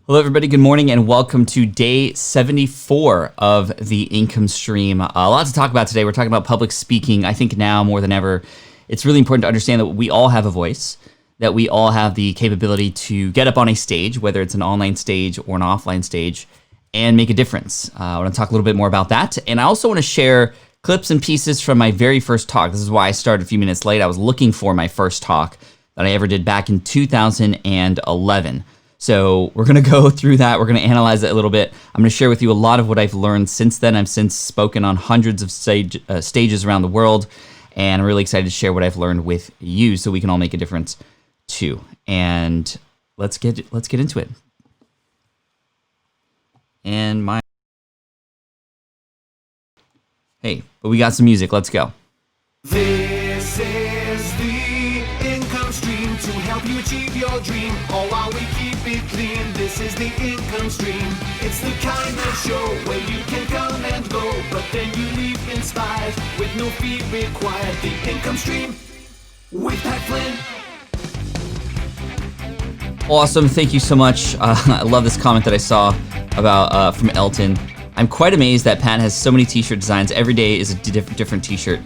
Hello, everybody. Good morning, and welcome to day 74 of the income stream. A lot to talk about today. We're talking about public speaking. I think now more than ever, it's really important to understand that we all have a voice, that we all have the capability to get up on a stage, whether it's an online stage or an offline stage, and make a difference. I want to talk a little bit more about that. And I also want to share clips and pieces from my very first talk. This is why I started a few minutes late. I was looking for my first talk that I ever did back in 2011. So we're going to go through that. We're going to analyze it a little bit. I'm going to share with you a lot of what I've learned since then. I've since spoken on hundreds of stages around the world, and I'm really excited to share what I've learned with you so we can all make a difference too. And let's get into it. And hey, but we got some music. Let's go. This is the income stream to help you achieve your dream, all while we keep it clean. This is the income stream. It's the kind of show where you can come and go, but then you leave inspired with no fee required. The income stream with Pat Flynn. Awesome. Thank you so much. I love this comment that I saw about from Elton. I'm quite amazed that Pat has so many t-shirt designs. Every day is a different t-shirt.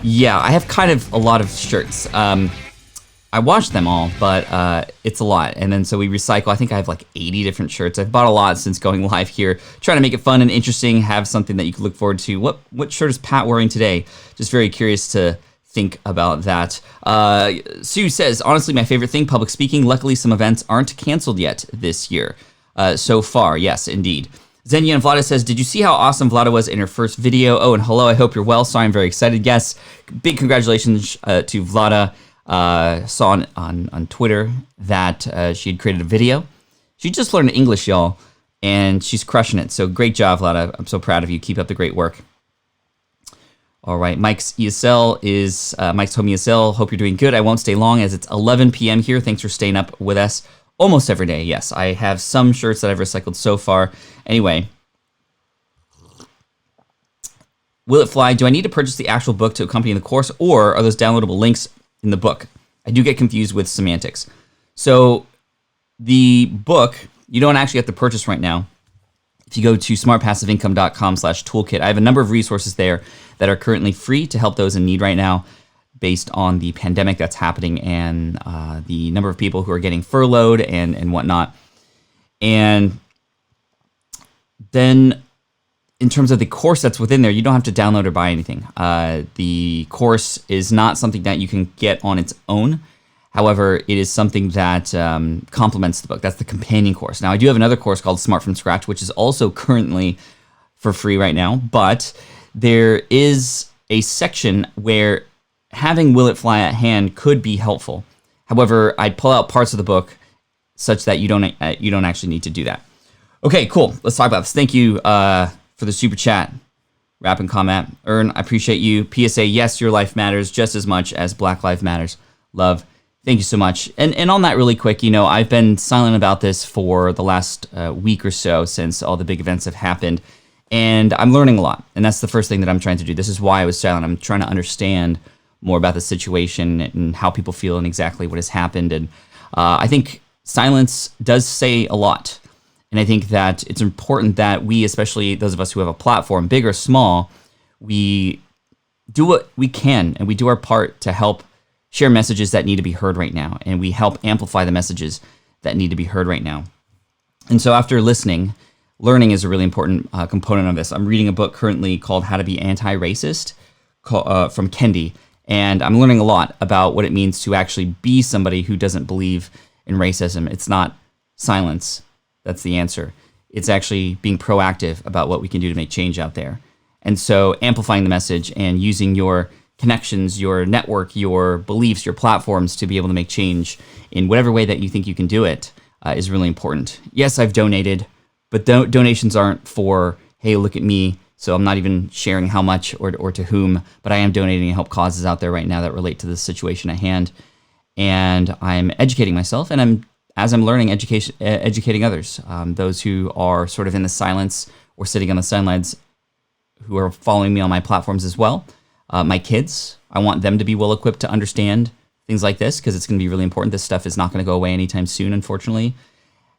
Yeah, I have kind of a lot of shirts. I wash them all, but it's a lot. And then so we recycle. I think I have like 80 different shirts. I've bought a lot since going live here, trying to make it fun and interesting, have something that you can look forward to. What shirt is Pat wearing today? Just very curious to think about that. Sue says, honestly, my favorite thing, public speaking. Luckily, some events aren't canceled yet this year. So far, yes, indeed. Zenya and Vlada says, did you see how awesome Vlada was in her first video? Oh, and hello, I hope you're well. So I'm very excited. Yes, big congratulations to Vlada. Saw on Twitter that she had created a video. She just learned English, y'all, and she's crushing it. So great job, Vlada. I'm so proud of you. Keep up the great work. All right, Mike's Home ESL. Hope you're doing good. I won't stay long as it's 11 p.m. here. Thanks for staying up with us almost every day. Yes, I have some shirts that I've recycled so far. Anyway, will it fly? Do I need to purchase the actual book to accompany the course, or are those downloadable links in the book? I do get confused with semantics. So the book, you don't actually have to purchase right now. If you go to smartpassiveincome.com/toolkit, I have a number of resources there that are currently free to help those in need right now based on the pandemic that's happening and the number of people who are getting furloughed and whatnot. And then in terms of the course that's within there, you don't have to download or buy anything. The course is not something that you can get on its own. However, it is something that complements the book. That's the companion course. Now, I do have another course called Smart from Scratch, which is also currently for free right now. But there is a section where having Will It Fly at hand could be helpful. However, I pull out parts of the book such that you don't actually need to do that. Okay, cool. Let's talk about this. Thank you for the super chat. Rap and comment. Ern, I appreciate you. PSA, yes, your life matters just as much as Black Lives Matters. Love. Thank you so much. And on that really quick, I've been silent about this for the last week or so since all the big events have happened. And I'm learning a lot. And that's the first thing that I'm trying to do. This is why I was silent. I'm trying to understand more about the situation and how people feel and exactly what has happened. And I think silence does say a lot. And I think that it's important that we, especially those of us who have a platform, big or small, we do what we can and we do our part to help share messages that need to be heard right now. And we help amplify the messages that need to be heard right now. And so after listening, learning is a really important component of this. I'm reading a book currently called How to Be Anti-Racist from Kendi. And I'm learning a lot about what it means to actually be somebody who doesn't believe in racism. It's not silence. That's the answer. It's actually being proactive about what we can do to make change out there. And so amplifying the message and using your connections, your network, your beliefs, your platforms to be able to make change in whatever way that you think you can do it is really important. Yes, I've donated, but donations aren't for, hey, look at me. So I'm not even sharing how much or to whom, but I am donating to help causes out there right now that relate to the situation at hand. And I'm educating myself, and as I'm learning, educating others, those who are sort of in the silence or sitting on the sidelines, who are following me on my platforms as well. My kids, I want them to be well equipped to understand things like this because it's going to be really important. This stuff is not going to go away anytime soon, unfortunately.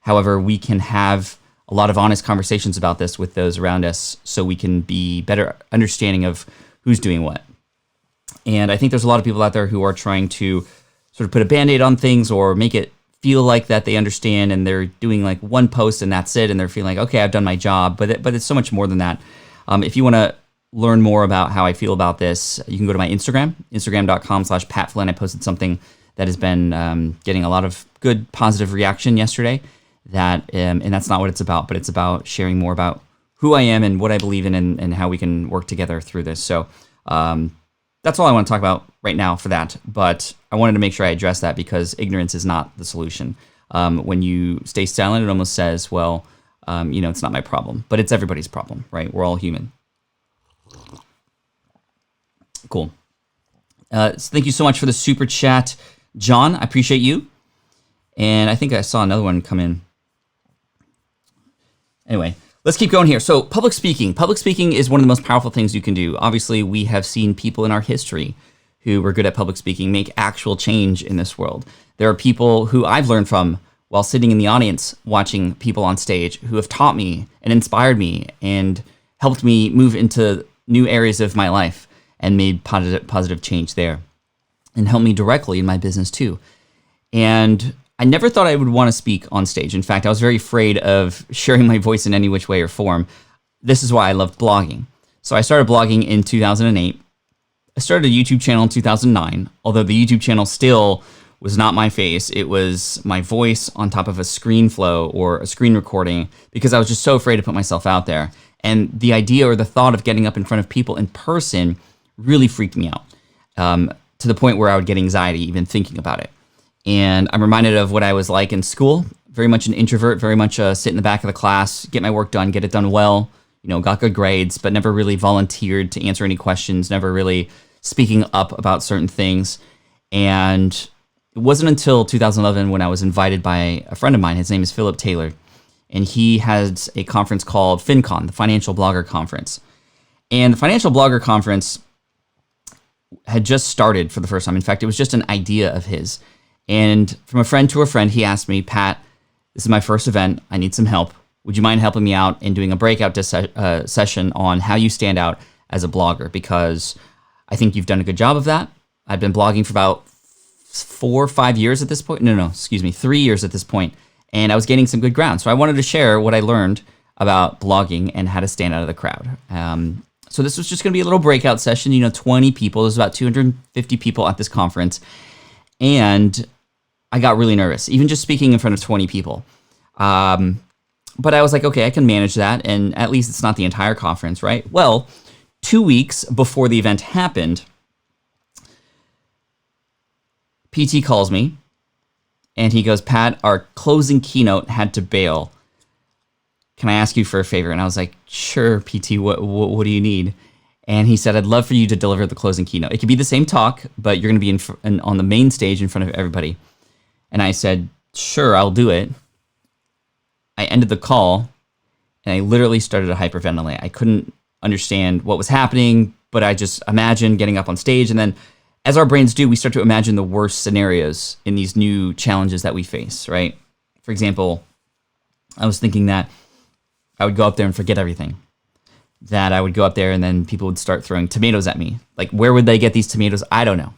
However, we can have a lot of honest conversations about this with those around us so we can be better understanding of who's doing what. And I think there's a lot of people out there who are trying to sort of put a Band-Aid on things or make it feel like that they understand, and they're doing like one post and that's it, and they're feeling like, okay, I've done my job, but it's so much more than that. If you want to learn more about how I feel about this, you can go to my instagram.com/PatFlynn. I posted something that has been getting a lot of good positive reaction yesterday. And that's not what it's about, but it's about sharing more about who I am and what I believe in, and how we can work together through this. So that's all I want to talk about right now for that. But I wanted to make sure I address that because ignorance is not the solution. When you stay silent, it almost says, well, it's not my problem, but it's everybody's problem, right? We're all human. Cool. So thank you so much for the super chat, John. I appreciate you. And I think I saw another one come in. Anyway, let's keep going here. So public speaking. Public speaking is one of the most powerful things you can do. Obviously, we have seen people in our history who were good at public speaking make actual change in this world. There are people who I've learned from while sitting in the audience watching people on stage who have taught me and inspired me and helped me move into new areas of my life and made positive change there and helped me directly in my business too. And I never thought I would want to speak on stage. In fact, I was very afraid of sharing my voice in any which way or form. This is why I loved blogging. So I started blogging in 2008. I started a YouTube channel in 2009, although the YouTube channel still was not my face. It was my voice on top of a screen flow or a screen recording because I was just so afraid to put myself out there. And the idea or the thought of getting up in front of people in person really freaked me out to the point where I would get anxiety even thinking about it. And I'm reminded of what I was like in school, very much an introvert, very much sit in the back of the class, get my work done, get it done well, got good grades, but never really volunteered to answer any questions, never really speaking up about certain things. And it wasn't until 2011 when I was invited by a friend of mine, his name is Philip Taylor, and he has a conference called FinCon, the Financial Blogger Conference. And the Financial Blogger Conference had just started for the first time. In fact, it was just an idea of his. And from a friend to a friend, he asked me, Pat, this is my first event. I need some help. Would you mind helping me out and doing a breakout session on how you stand out as a blogger? Because I think you've done a good job of that. I've been blogging for about 4 or 5 years at this point. 3 years at this point. And I was gaining some good ground. So I wanted to share what I learned about blogging and how to stand out of the crowd. So this was just going to be a little breakout session, 20 people. There's about 250 people at this conference. And I got really nervous, even just speaking in front of 20 people. But I was like, okay, I can manage that. And at least it's not the entire conference, right? Well, 2 weeks before the event happened, PT calls me and he goes, Pat, our closing keynote had to bail. Can I ask you for a favor? And I was like, sure, PT, what do you need? And he said, I'd love for you to deliver the closing keynote. It could be the same talk, but you're going to be on the main stage in front of everybody. And I said, sure, I'll do it. I ended the call, and I literally started to hyperventilate. I couldn't understand what was happening, but I just imagined getting up on stage. And then, as our brains do, we start to imagine the worst scenarios in these new challenges that we face, right? For example, I was thinking that I would go up there and forget everything. That I would go up there and then people would start throwing tomatoes at me. Like, where would they get these tomatoes? I don't know.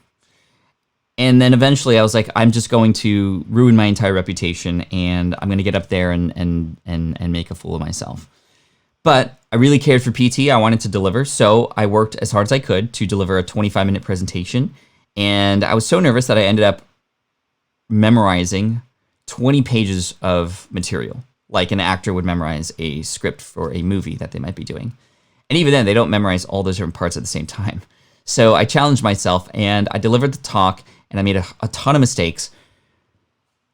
And then eventually I was like, I'm just going to ruin my entire reputation and I'm going to get up there and make a fool of myself. But I really cared for PT. I wanted to deliver. So I worked as hard as I could to deliver a 25-minute presentation. And I was so nervous that I ended up memorizing 20 pages of material, like an actor would memorize a script for a movie that they might be doing. And even then, they don't memorize all those different parts at the same time. So I challenged myself and I delivered the talk and I made a ton of mistakes.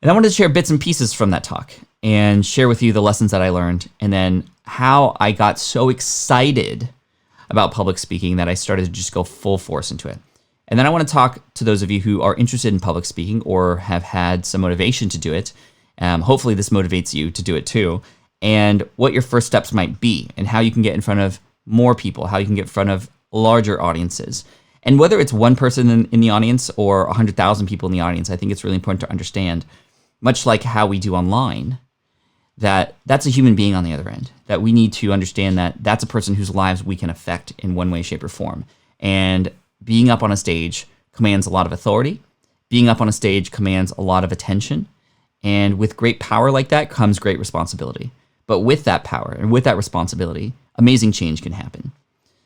And I wanted to share bits and pieces from that talk and share with you the lessons that I learned and then how I got so excited about public speaking that I started to just go full force into it. And then I want to talk to those of you who are interested in public speaking or have had some motivation to do it. Hopefully this motivates you to do it too. And what your first steps might be and how you can get in front of more people, how you can get in front of larger audiences. And whether it's one person in the audience or 100,000 people in the audience, I think it's really important to understand, much like how we do online, that's a human being on the other end, that we need to understand that that's a person whose lives we can affect in one way, shape, or form. And being up on a stage commands a lot of authority. Being up on a stage commands a lot of attention. And with great power like that comes great responsibility. But with that power and with that responsibility, amazing change can happen.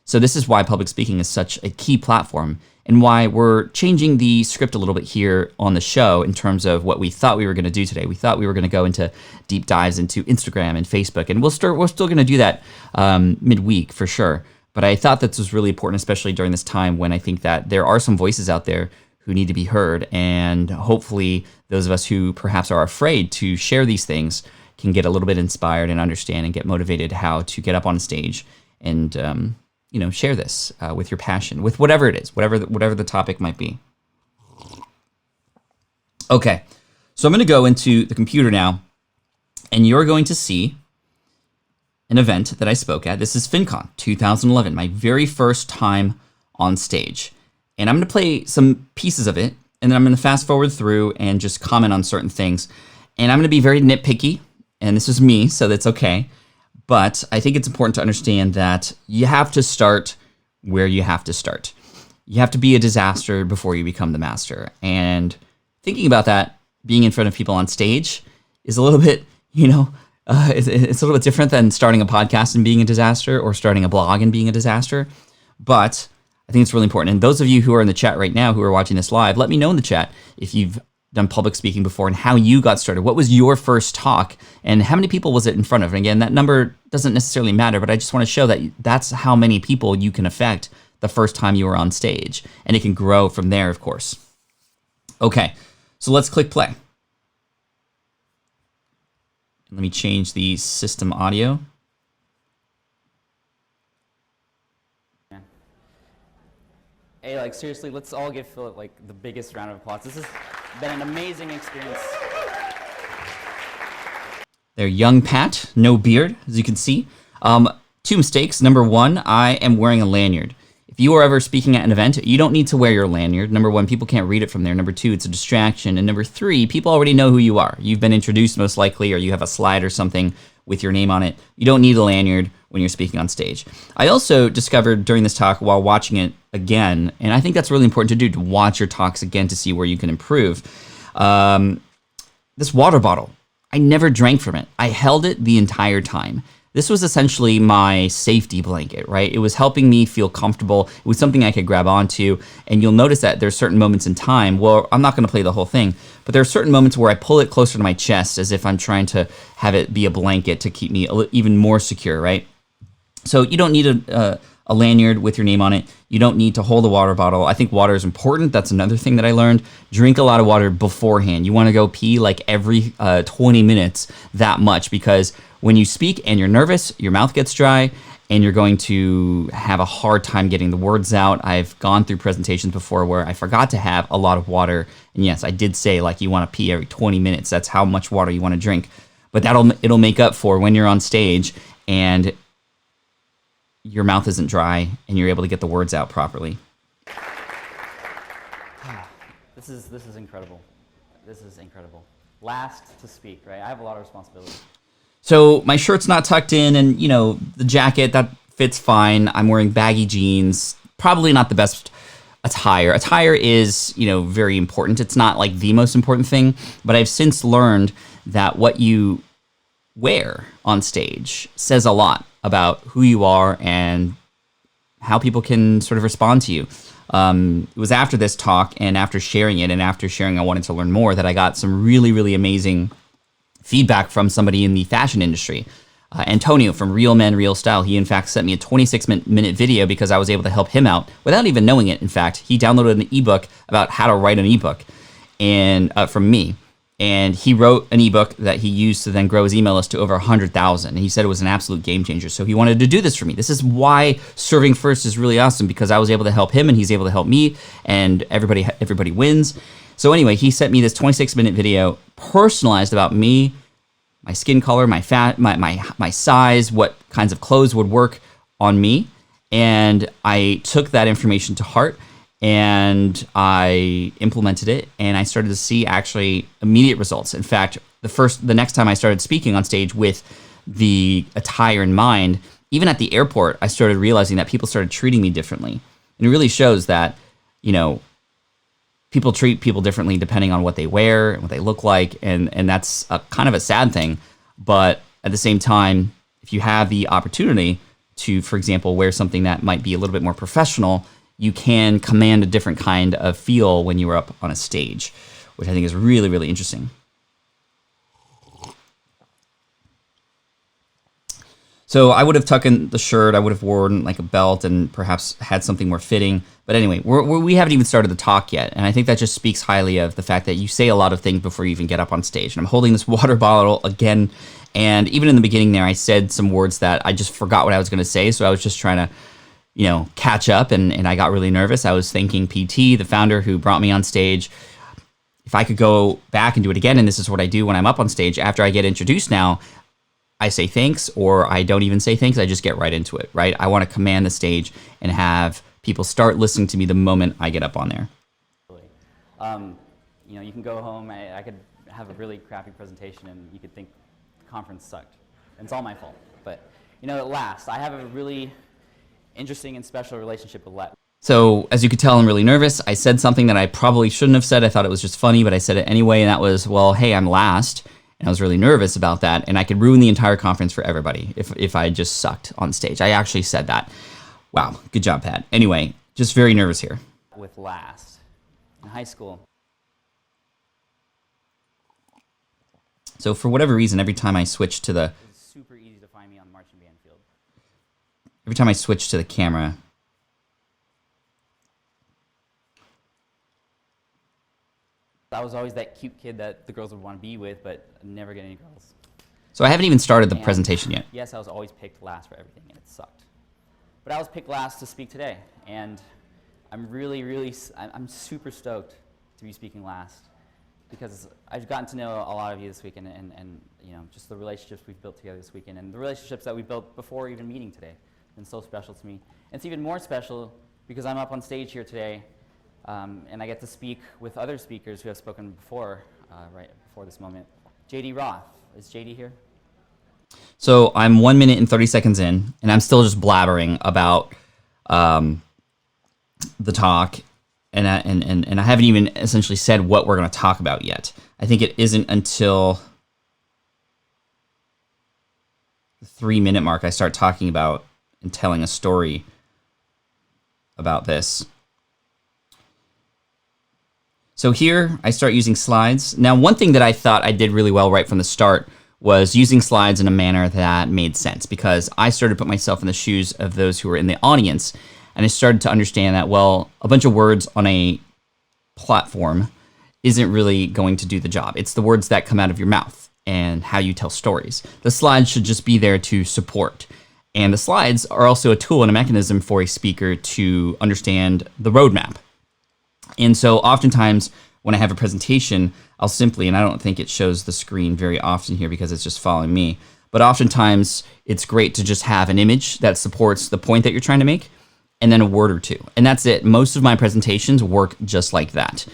So this is why public speaking is such a key platform, and why we're changing the script a little bit here on the show in terms of what we thought we were going to do today. We thought we were going to go into deep dives into Instagram and Facebook, and we're still going to do that midweek for sure. But I thought this was really important, especially during this time when I think that there are some voices out there who need to be heard, and hopefully those of us who perhaps are afraid to share these things can get a little bit inspired and understand and get motivated how to get up on stage and share this with your passion, with whatever it is, whatever the topic might be. Okay, so I'm going to go into the computer now, and you're going to see an event that I spoke at. This is FinCon 2011, my very first time on stage. And I'm going to play some pieces of it, and then I'm going to fast forward through and just comment on certain things. And I'm going to be very nitpicky, and this is me, so that's okay. But I think it's important to understand that you have to start where you have to start. You have to be a disaster before you become the master. And thinking about that, being in front of people on stage is a little bit, it's a little bit different than starting a podcast and being a disaster, or starting a blog and being a disaster. But I think it's really important. And those of you who are in the chat right now, who are watching this live, let me know in the chat if you've done public speaking before and how you got started. What was your first talk, and how many people was it in front of? And again, that number doesn't necessarily matter, but I just want to show that that's how many people you can affect the first time you were on stage, and it can grow from there, of course. Okay, so let's click play. Let me change the system audio. Hey, seriously, let's all give Philip the biggest round of applause. This has been an amazing experience. There, young Pat, no beard, as you can see. 2 mistakes. Number 1, I am wearing a lanyard. If you are ever speaking at an event, you don't need to wear your lanyard. Number 1, people can't read it from there. Number 2, it's a distraction. And number 3, people already know who you are. You've been introduced most likely, or you have a slide or something with your name on it. You don't need a lanyard when you're speaking on stage. I also discovered during this talk while watching it again, and I think that's really important to do, to watch your talks again to see where you can improve. This water bottle, I never drank from it. I held it the entire time. This was essentially my safety blanket, right? It was helping me feel comfortable. It was something I could grab onto. And you'll notice that there's certain moments in time, well, I'm not going to play the whole thing, but there are certain moments where I pull it closer to my chest as if I'm trying to have it be a blanket to keep me even more secure, right? So you don't need a lanyard with your name on it. You don't need to hold a water bottle. I think water is important. That's another thing that I learned. Drink a lot of water beforehand. You want to go pee every 20 minutes, that much, because when you speak and you're nervous, your mouth gets dry and you're going to have a hard time getting the words out. I've gone through presentations before where I forgot to have a lot of water. And yes, I did say you want to pee every 20 minutes. That's how much water you want to drink. But it'll make up for when you're on stage and your mouth isn't dry and you're able to get the words out properly. This is incredible. This is incredible. Last to speak, right? I have a lot of responsibility. So my shirt's not tucked in, and the jacket, that fits fine. I'm wearing baggy jeans. Probably not the best attire. Attire is, very important. It's not the most important thing, but I've since learned that what you wear on stage says a lot about who you are and how people can sort of respond to you. It was after this talk and after sharing it, and after sharing I wanted to learn more, that I got some really, really amazing feedback from somebody in the fashion industry. Antonio from Real Men, Real Style, he in fact sent me a 26-minute video because I was able to help him out without even knowing it. In fact, he downloaded an ebook about how to write an ebook and from me. And he wrote an ebook that he used to then grow his email list to over 100,000. And he said it was an absolute game changer. So he wanted to do this for me. This is why Serving First is really awesome, because I was able to help him and he's able to help me, and everybody wins. So anyway, he sent me this 26-minute video personalized about me, my skin color, my fat, my size, what kinds of clothes would work on me. And I took that information to heart and I implemented it, and I started to see actually immediate results. In fact, the next time I started speaking on stage with the attire in mind, even at the airport, I started realizing that people started treating me differently. And it really shows that, people treat people differently depending on what they wear and what they look like. And that's a kind of a sad thing. But at the same time, if you have the opportunity to, for example, wear something that might be a little bit more professional, you can command a different kind of feel when you are up on a stage, which I think is really, really interesting. So I would have tucked in the shirt, I would have worn like a belt and perhaps had something more fitting. But anyway, we haven't even started the talk yet. And I think that just speaks highly of the fact that you say a lot of things before you even get up on stage. And I'm holding this water bottle again. And even in the beginning there, I said some words that I just forgot what I was going to say. So I was just trying to, catch up. And I got really nervous. I was thanking PT, the founder who brought me on stage. If I could go back and do it again, and this is what I do when I'm up on stage, after I get introduced now, I say thanks, or I don't even say thanks. I just get right into it, right? I want to command the stage and have people start listening to me the moment I get up on there. You can go home. I could have a really crappy presentation, and you could think the conference sucked. And it's all my fault. But at last, I have a really interesting and special relationship with Latin. So as you could tell, I'm really nervous. I said something that I probably shouldn't have said. I thought it was just funny, but I said it anyway, and that was, well, hey, I'm last. And I was really nervous about that, and I could ruin the entire conference for everybody if I just sucked on stage. I actually said that. Wow, good job, Pat. Anyway, just very nervous here. With last in high school. So for whatever reason, every time I switch to the... It's super easy to find me on the marching band field. Every time I switch to the camera... I was always that cute kid that the girls would want to be with, but never get any girls. So I haven't even started the presentation yet. Yes, I was always picked last for everything, and it sucked. But I was picked last to speak today, and I'm I'm super stoked to be speaking last, because I've gotten to know a lot of you this weekend, and just the relationships we've built together this weekend, and the relationships that we built before even meeting today, have been so special to me. And it's even more special because I'm up on stage here today. And I get to speak with other speakers who have spoken before, right before this moment. JD Roth. Is JD here? So I'm 1 minute and 30 seconds in, and I'm still just blabbering about the talk, and I haven't even essentially said what we're going to talk about yet. I think it isn't until the 3-minute mark I start talking about and telling a story about this. So here, I start using slides. Now, one thing that I thought I did really well right from the start was using slides in a manner that made sense, because I started to put myself in the shoes of those who were in the audience, and I started to understand that, well, a bunch of words on a platform isn't really going to do the job. It's the words that come out of your mouth and how you tell stories. The slides should just be there to support. And the slides are also a tool and a mechanism for a speaker to understand the roadmap. And so oftentimes when I have a presentation, I'll simply, and I don't think it shows the screen very often here because it's just following me, but oftentimes it's great to just have an image that supports the point that you're trying to make, and then a word or two. And that's it. Most of my presentations work just like that.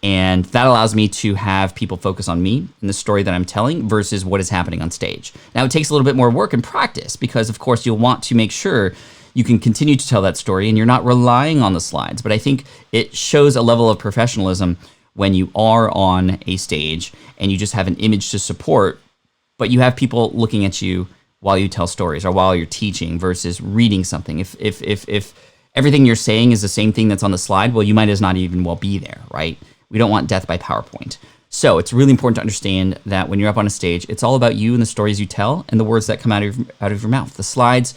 And that allows me to have people focus on me and the story that I'm telling versus what is happening on stage. Now, it takes a little bit more work and practice because, of course, you'll want to make sure you can continue to tell that story and you're not relying on the slides. But I think it shows a level of professionalism when you are on a stage and you just have an image to support, but you have people looking at you while you tell stories or while you're teaching versus reading something. If everything you're saying is the same thing that's on the slide, well, you might as not even well be there, right? We don't want death by PowerPoint. So it's really important to understand that when you're up on a stage, it's all about you and the stories you tell and the words that come out of your mouth. The slides,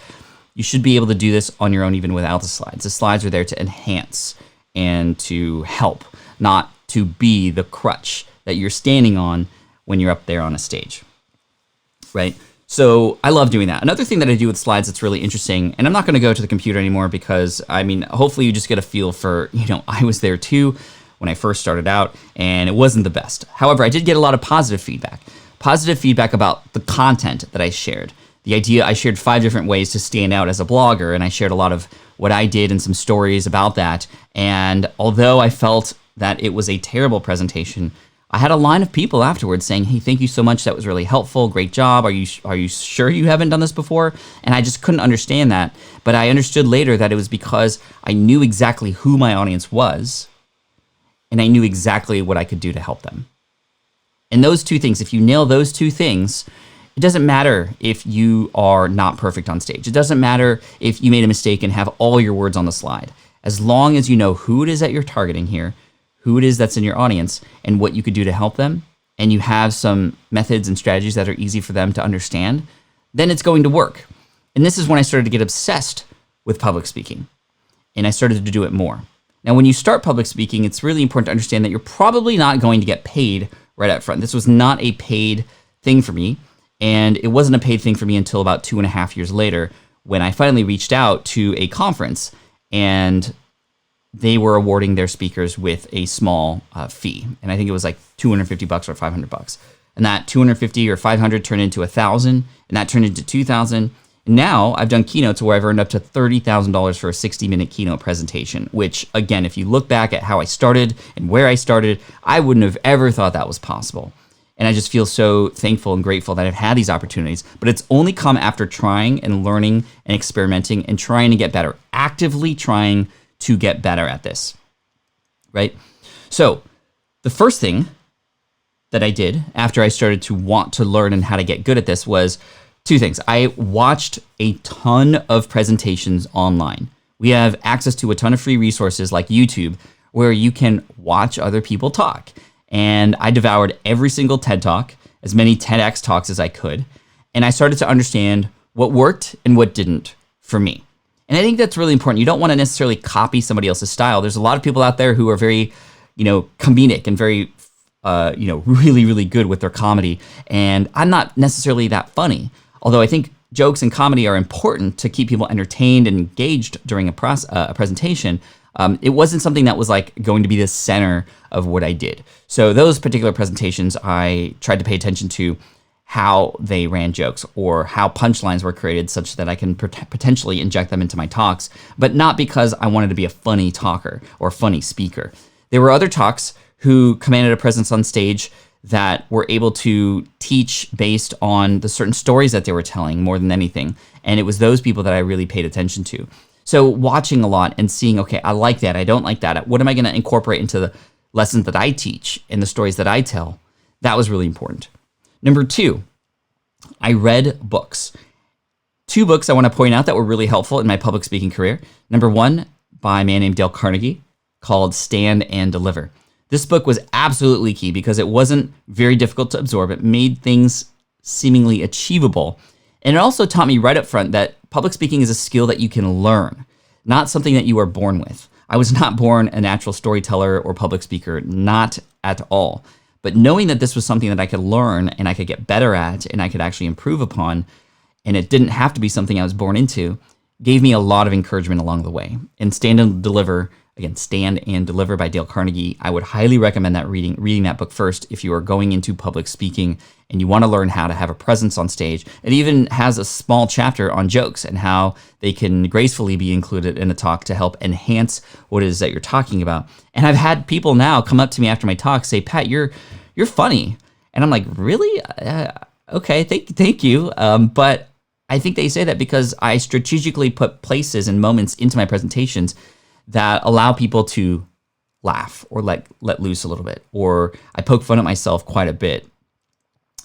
you should be able to do this on your own even without the slides. The slides are there to enhance and to help, not to be the crutch that you're standing on when you're up there on a stage, right? So I love doing that. Another thing that I do with slides that's really interesting, and I'm not going to go to the computer anymore because, I mean, hopefully you just get a feel for, I was there too when I first started out, and it wasn't the best. However, I did get a lot of positive feedback about the content that I shared. The idea, I shared 5 different ways to stand out as a blogger, and I shared a lot of what I did and some stories about that. And although I felt that it was a terrible presentation, I had a line of people afterwards saying, "Hey, thank you so much. That was really helpful. Great job. Are you sure you haven't done this before?" And I just couldn't understand that. But I understood later that it was because I knew exactly who my audience was, and I knew exactly what I could do to help them. And those two things, if you nail those two things, it doesn't matter if you are not perfect on stage. It doesn't matter if you made a mistake and have all your words on the slide. As long as you know who it is that you're targeting here, who it is that's in your audience, and what you could do to help them, and you have some methods and strategies that are easy for them to understand, then it's going to work. And this is when I started to get obsessed with public speaking, and I started to do it more. Now, when you start public speaking, it's really important to understand that you're probably not going to get paid right up front. This was not a paid thing for me, and it wasn't a paid thing for me until about 2.5 years later when I finally reached out to a conference, and they were awarding their speakers with a small fee. And I think it was like $250 or $500. And that 250 or 500 turned into 1,000, and that turned into 2,000. And now I've done keynotes where I've earned up to $30,000 for a 60-minute keynote presentation, which again, if you look back at how I started and where I started, I wouldn't have ever thought that was possible. And I just feel so thankful and grateful that I've had these opportunities, but it's only come after trying and learning and experimenting and trying to get better, actively trying to get better at this, right? So the first thing that I did after I started to want to learn and how to get good at this was two things. I watched a ton of presentations online. We have access to a ton of free resources like YouTube where you can watch other people talk. And I devoured every single TED Talk, as many TEDx talks as I could. And I started to understand what worked and what didn't for me. And I think that's really important. You don't want to necessarily copy somebody else's style. There's a lot of people out there who are very, comedic and very, really, really good with their comedy. And I'm not necessarily that funny. Although I think jokes and comedy are important to keep people entertained and engaged during a presentation, it wasn't something that was like going to be the center of what I did. So those particular presentations, I tried to pay attention to how they ran jokes or how punchlines were created such that I can potentially inject them into my talks, but not because I wanted to be a funny talker or funny speaker. There were other talks who commanded a presence on stage that were able to teach based on the certain stories that they were telling more than anything. And it was those people that I really paid attention to. So watching a lot and seeing, okay, I like that, I don't like that. What am I going to incorporate into the lessons that I teach and the stories that I tell? That was really important. Number two, I read books. 2 books I want to point out that were really helpful in my public speaking career. Number 1, by a man named Dale Carnegie, called Stand and Deliver. This book was absolutely key because it wasn't very difficult to absorb. It made things seemingly achievable. And it also taught me right up front that public speaking is a skill that you can learn, not something that you are born with. I was not born a natural storyteller or public speaker, not at all. But knowing that this was something that I could learn and I could get better at and I could actually improve upon, and it didn't have to be something I was born into, gave me a lot of encouragement along the way. And Stand and Deliver, again, Stand and Deliver by Dale Carnegie, I would highly recommend that reading that book first if you are going into public speaking and you want to learn how to have a presence on stage. It even has a small chapter on jokes and how they can gracefully be included in a talk to help enhance what it is that you're talking about. And I've had people now come up to me after my talk say, "Pat, you're funny." And I'm like, "Really? Okay, thank you." But I think they say that because I strategically put places and moments into my presentations that allow people to laugh or let loose a little bit, or I poke fun at myself quite a bit.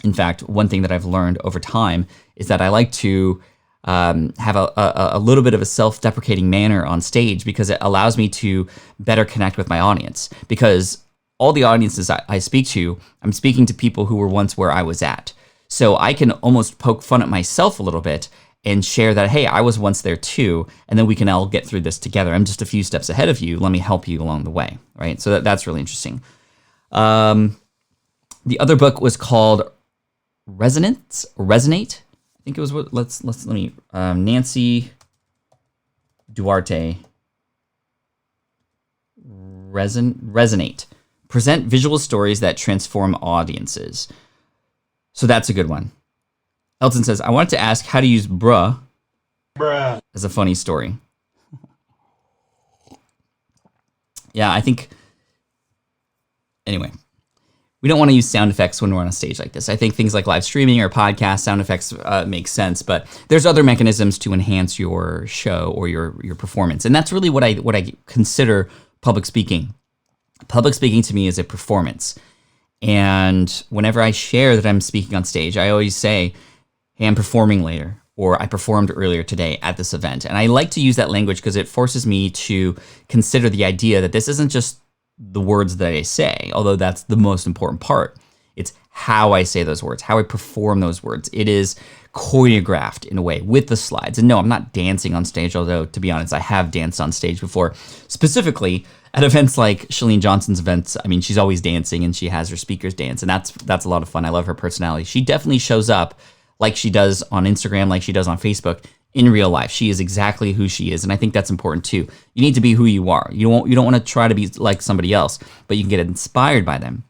In fact, one thing that I've learned over time is that I like to have a little bit of a self-deprecating manner on stage because it allows me to better connect with my audience. Because all the audiences I speak to, I'm speaking to people who were once where I was at. So I can almost poke fun at myself a little bit and share that, hey, I was once there too, and then we can all get through this together. I'm just a few steps ahead of you. Let me help you along the way, right? So that's really interesting. The other book was called Resonate. I think it was what. Let me. Nancy Duarte. Resonate. Present visual stories that transform audiences. So that's a good one. Elton says, I wanted to ask how to use bruh as a funny story. Yeah, I think, anyway, we don't want to use sound effects when we're on a stage like this. I think things like live streaming or podcast sound effects make sense, but there's other mechanisms to enhance your show or your performance. And that's really what I consider public speaking. Public speaking to me is a performance. And whenever I share that I'm speaking on stage, I always say, hey, I'm performing later, or I performed earlier today at this event. And I like to use that language because it forces me to consider the idea that this isn't just the words that I say, although that's the most important part. It's how I say those words, how I perform those words. It is choreographed in a way with the slides. And no, I'm not dancing on stage, although to be honest, I have danced on stage before, specifically at events like Chalene Johnson's events. I mean, she's always dancing and she has her speakers dance, and that's a lot of fun. I love her personality. She definitely shows up like she does on Instagram, like she does on Facebook in real life. She is exactly who she is, and I think that's important too. You need to be who you are. You don't want to try to be like somebody else, but you can get inspired by them.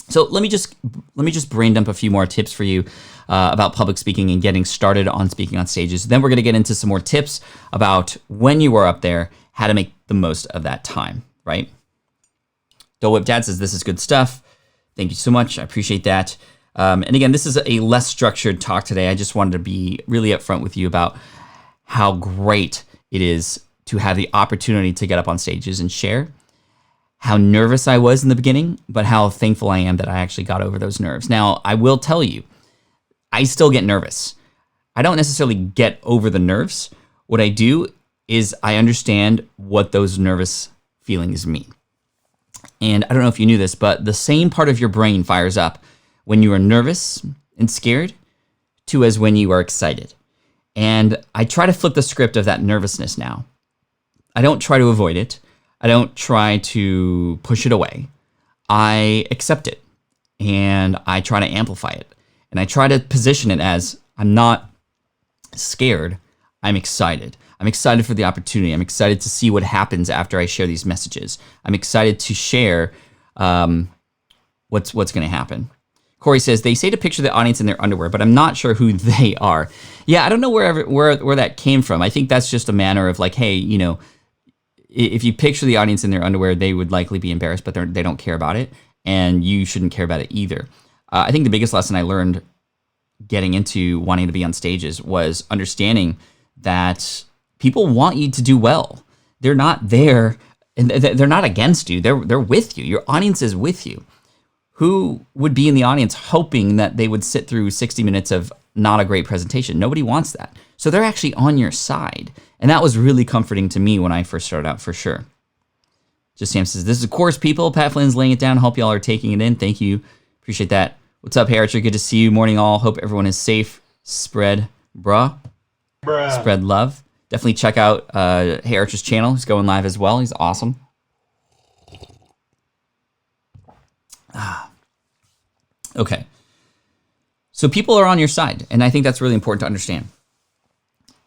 So let me just brain dump a few more tips for you about public speaking and getting started on speaking on stages. Then we're going to get into some more tips about when you are up there, how to make the most of that time, right? Dole Whip Dad says, this is good stuff. Thank you so much. I appreciate that. And again, this is a less structured talk today. I just wanted to be really upfront with you about how great it is to have the opportunity to get up on stages and share. How nervous I was in the beginning, but how thankful I am that I actually got over those nerves. Now, I will tell you, I still get nervous. I don't necessarily get over the nerves. What I do is I understand what those nervous feelings mean. And I don't know if you knew this, but the same part of your brain fires up when you are nervous and scared to as when you are excited. And I try to flip the script of that nervousness now. I don't try to avoid it. I don't try to push it away. I accept it and I try to amplify it. And I try to position it as I'm not scared, I'm excited. I'm excited for the opportunity. I'm excited to see what happens after I share these messages. I'm excited to share what's going to happen. Corey says, they say to picture the audience in their underwear, but I'm not sure who they are. Yeah, I don't know where that came from. I think that's just a manner of like, hey, you know, if you picture the audience in their underwear, they would likely be embarrassed, but they don't care about it, and you shouldn't care about it either. I think the biggest lesson I learned getting into wanting to be on stages was understanding that people want you to do well. They're not there, and they're not against you. They're with you. Your audience is with you. Who would be in the audience hoping that they would sit through 60 minutes of not a great presentation? Nobody wants that. So they're actually on your side. And that was really comforting to me when I first started out, for sure. Just Sam says, this is of course people. Pat Flynn's laying it down. Hope y'all are taking it in. Thank you. Appreciate that. What's up, Hey Archer? Good to see you. Morning all. Hope everyone is safe. Spread Spread love. Definitely check out Hey Archer's channel. He's going live as well. He's awesome. Okay. So people are on your side, and I think that's really important to understand.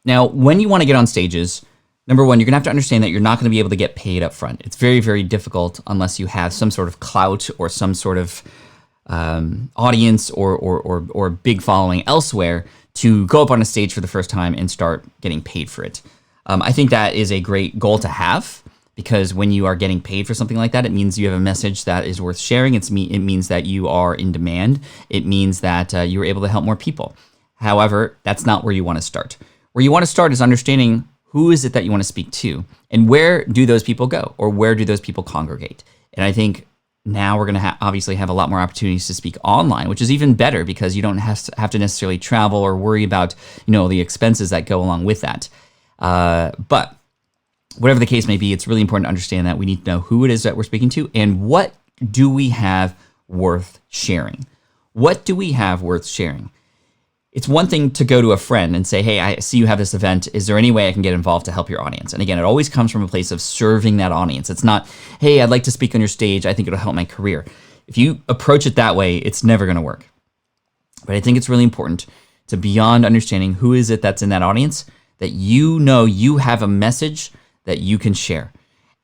Now, when you want to get on stages, number one, you're going to have to understand that you're not going to be able to get paid up front. It's very, very difficult unless you have some sort of clout or some sort of audience or big following elsewhere to go up on a stage for the first time and start getting paid for it. I think that is a great goal to have, because when you are getting paid for something like that, it means you have a message that is worth sharing. It means that you are in demand. It means that you're able to help more people. However, that's not where you want to start. Where you want to start is understanding who is it that you want to speak to, and where do those people go, or where do those people congregate. And I think now we're going to obviously have a lot more opportunities to speak online, which is even better because you don't have to necessarily travel or worry about, you know, the expenses that go along with that. But whatever the case may be, it's really important to understand that we need to know who it is that we're speaking to and what do we have worth sharing. What do we have worth sharing? It's one thing to go to a friend and say, hey, I see you have this event. Is there any way I can get involved to help your audience? And again, it always comes from a place of serving that audience. It's not, hey, I'd like to speak on your stage. I think it'll help my career. If you approach it that way, it's never going to work. But I think it's really important to, beyond understanding who is it that's in that audience, that you know you have a message that you can share.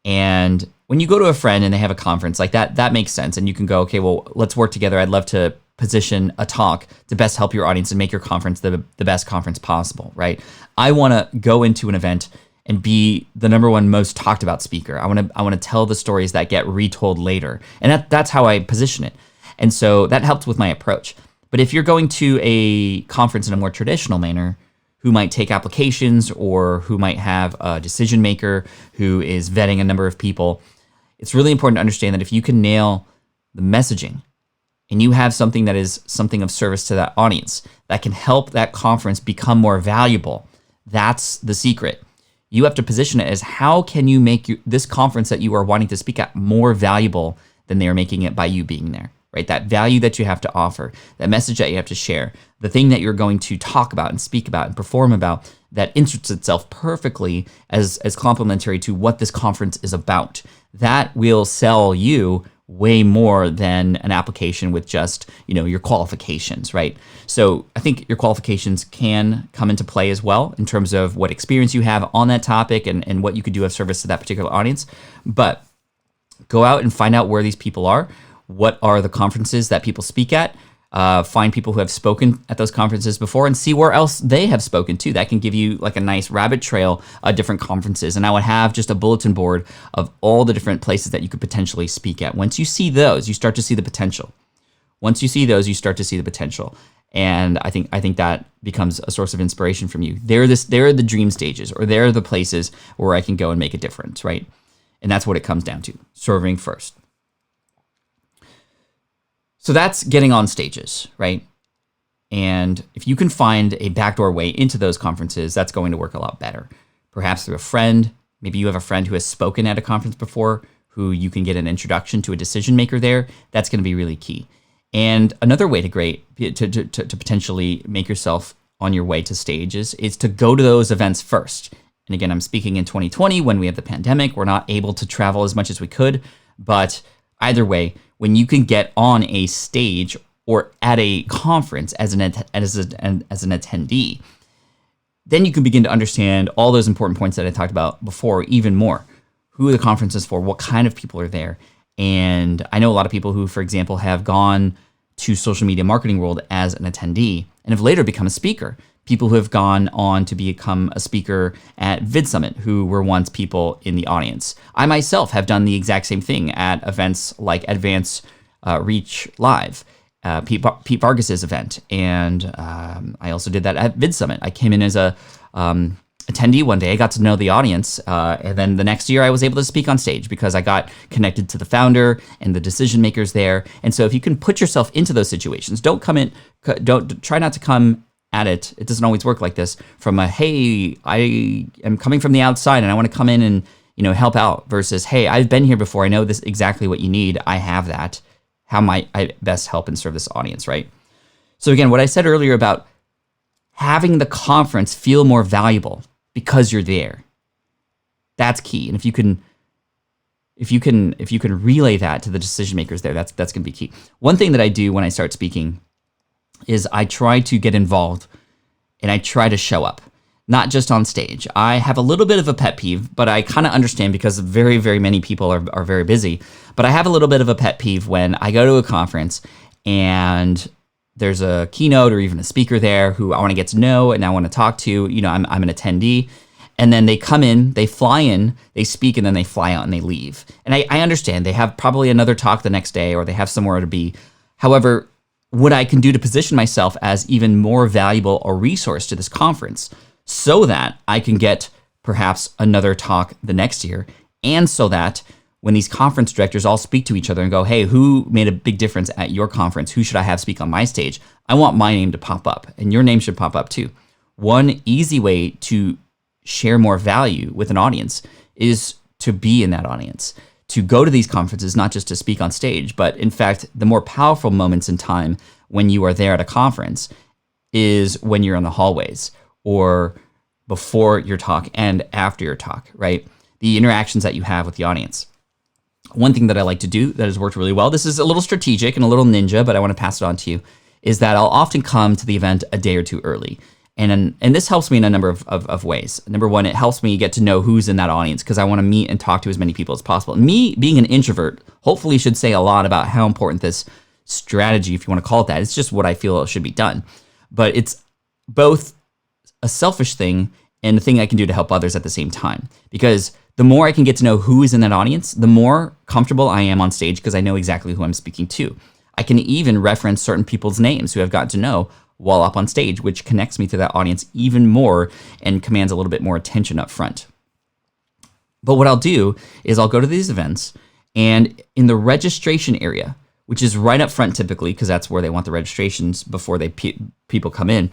And when you go to a friend and they have a conference like that, that makes sense. And you can go, okay, well, let's work together. I'd love to position a talk to best help your audience and make your conference the best conference possible, right? I want to go into an event and be the number one most talked about speaker. I want to tell the stories that get retold later. And that's how I position it. And so that helped with my approach. But if you're going to a conference in a more traditional manner, who might take applications or who might have a decision maker who is vetting a number of people, it's really important to understand that if you can nail the messaging and you have something that is something of service to that audience that can help that conference become more valuable, that's the secret. You have to position it as, how can you make this conference that you are wanting to speak at more valuable than they are making it by you being there, right? That value that you have to offer, that message that you have to share, the thing that you're going to talk about and speak about and perform about that inserts itself perfectly as complementary to what this conference is about. That will sell you way more than an application with just, your qualifications, right? So I think your qualifications can come into play as well in terms of what experience you have on that topic and what you could do of service to that particular audience. But go out and find out where these people are. What are the conferences that people speak at? Find people who have spoken at those conferences before and see where else they have spoken to. That can give you like a nice rabbit trail of different conferences. And I would have just a bulletin board of all the different places that you could potentially speak at. Once you see those, you start to see the potential. Once you see those, you start to see the potential. And I think that becomes a source of inspiration from you. They're the dream stages, or they're the places where I can go and make a difference, right? And that's what it comes down to, serving first. So that's getting on stages, right? And if you can find a backdoor way into those conferences, that's going to work a lot better. Perhaps through a friend. Maybe you have a friend who has spoken at a conference before, who you can get an introduction to a decision maker there. That's going to be really key. And another way to potentially make yourself on your way to stages is to go to those events first. And again, I'm speaking in 2020 when we have the pandemic. We're not able to travel as much as we could, but either way, when you can get on a stage or at a conference as an attendee, then you can begin to understand all those important points that I talked about before even more. Who the conference is for, what kind of people are there. And I know a lot of people who, for example, have gone to social media marketing world as an attendee and have later become a speaker. People who have gone on to become a speaker at VidSummit, who were once people in the audience. I myself have done the exact same thing at events like Advance Reach Live, Pete Vargas's event. And I also did that at VidSummit. I came in as a attendee one day. I got to know the audience. And then the next year I was able to speak on stage because I got connected to the founder and the decision makers there. And so if you can put yourself into those situations, don't try not to come at it. It doesn't always work like this from a, hey, I am coming from the outside and I want to come in and, help out, versus, hey, I've been here before. I know this exactly what you need. I have that. How might I best help and serve this audience, right? So again, what I said earlier about having the conference feel more valuable because you're there, that's key. And if you can relay that to the decision makers there, that's going to be key. One thing that I do when I start speaking is I try to get involved and I try to show up, not just on stage. I have a little bit of a pet peeve, but I kind of understand because very, very many people are very busy. But I have a little bit of a pet peeve when I go to a conference and there's a keynote or even a speaker there who I want to get to know and I want to talk to. I'm an attendee. And then they come in, they fly in, they speak, and then they fly out and they leave. And I understand they have probably another talk the next day or they have somewhere to be. However, what I can do to position myself as even more valuable a resource to this conference so that I can get perhaps another talk the next year, and so that when these conference directors all speak to each other and go, hey, who made a big difference at your conference? Who should I have speak on my stage? I want my name to pop up, and your name should pop up too. One easy way to share more value with an audience is to be in that audience, to go to these conferences, not just to speak on stage, but in fact, the more powerful moments in time when you are there at a conference is when you're in the hallways or before your talk and after your talk, right? The interactions that you have with the audience. One thing that I like to do that has worked really well, this is a little strategic and a little ninja, but I want to pass it on to you, is that I'll often come to the event a day or two early. And this helps me in a number of ways. Number one, it helps me get to know who's in that audience because I want to meet and talk to as many people as possible. Me being an introvert hopefully should say a lot about how important this strategy, if you want to call it that, it's just what I feel should be done. But it's both a selfish thing and a thing I can do to help others at the same time. Because the more I can get to know who is in that audience, the more comfortable I am on stage because I know exactly who I'm speaking to. I can even reference certain people's names who I've gotten to know while up on stage, which connects me to that audience even more and commands a little bit more attention up front. But what I'll do is I'll go to these events, and in the registration area, which is right up front typically, because that's where they want the registrations before people come in,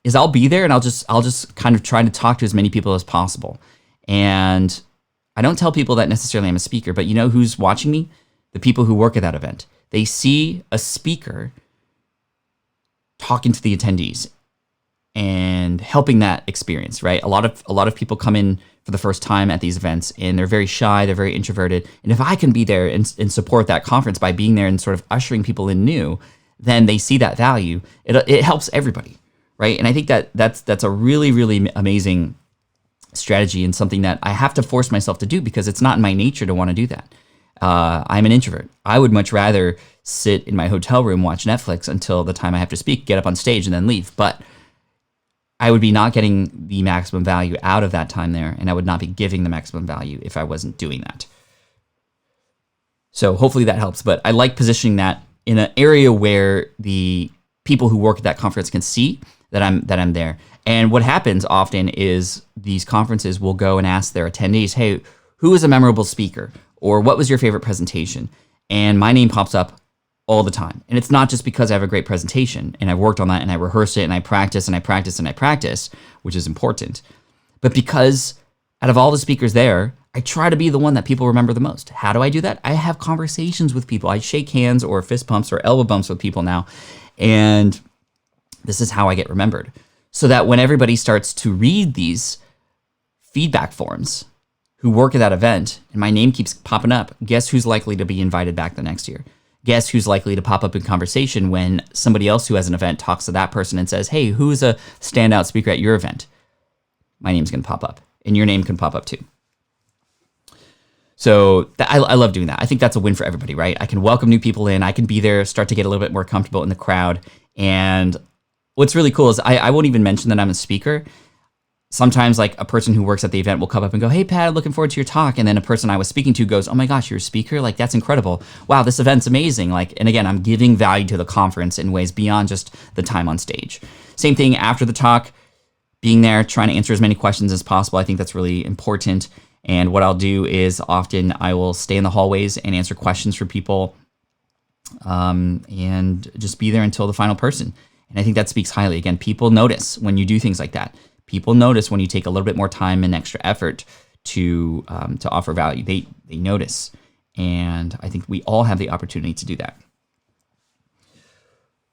is I'll be there and I'll just kind of try to talk to as many people as possible. And I don't tell people that necessarily I'm a speaker, but you know who's watching me? The people who work at that event. They see a speaker talking to the attendees and helping that experience, right? A lot of people come in for the first time at these events and they're very shy, they're very introverted. And if I can be there and support that conference by being there and sort of ushering people in new, then they see that value. It helps everybody, right? And I think that's a really, really amazing strategy and something that I have to force myself to do because it's not in my nature to want to do that. I'm an introvert. I would much rather sit in my hotel room, watch Netflix until the time I have to speak, get up on stage and then leave. But I would be not getting the maximum value out of that time there, and I would not be giving the maximum value if I wasn't doing that. So hopefully that helps, but I like positioning that in an area where the people who work at that conference can see that I'm there. And what happens often is these conferences will go and ask their attendees, hey, who is a memorable speaker? Or what was your favorite presentation? And my name pops up all the time. And it's not just because I have a great presentation and I've worked on that and I rehearsed it and I practice and I practice and I practice, which is important, but because out of all the speakers there, I try to be the one that people remember the most. How do I do that? I have conversations with people. I shake hands or fist pumps or elbow bumps with people now. And this is how I get remembered. So that when everybody starts to read these feedback forms who work at that event and my name keeps popping up, guess who's likely to be invited back the next year? Guess who's likely to pop up in conversation when somebody else who has an event talks to that person and says, hey, who's a standout speaker at your event? My name's going to pop up and your name can pop up too. So I love doing that. I think that's a win for everybody, right? I can welcome new people in. I can be there, start to get a little bit more comfortable in the crowd. And what's really cool is I won't even mention that I'm a speaker. Sometimes like a person who works at the event will come up and go, hey, Pat, looking forward to your talk. And then a person I was speaking to goes, oh my gosh, you're a speaker? Like, that's incredible. Wow, this event's amazing. Like, and again, I'm giving value to the conference in ways beyond just the time on stage. Same thing after the talk, being there, trying to answer as many questions as possible. I think that's really important. And what I'll do is often I will stay in the hallways and answer questions for people and just be there until the final person. And I think that speaks highly. Again, people notice when you do things like that. People notice when you take a little bit more time and extra effort to offer value. They notice, and I think we all have the opportunity to do that.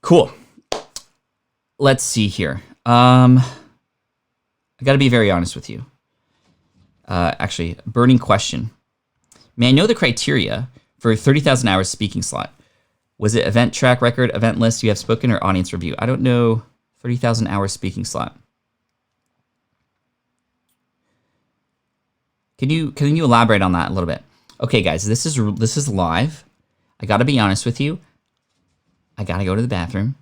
Cool. Let's see here. I got to be very honest with you. Actually, burning question. May I know the criteria for a 30,000 hours speaking slot? Was it event track record, event list you have spoken, or audience review? I don't know. 30,000 hours speaking slot. Can you elaborate on that a little bit? Okay, guys, this is live. I got to be honest with you. I got to go to the bathroom.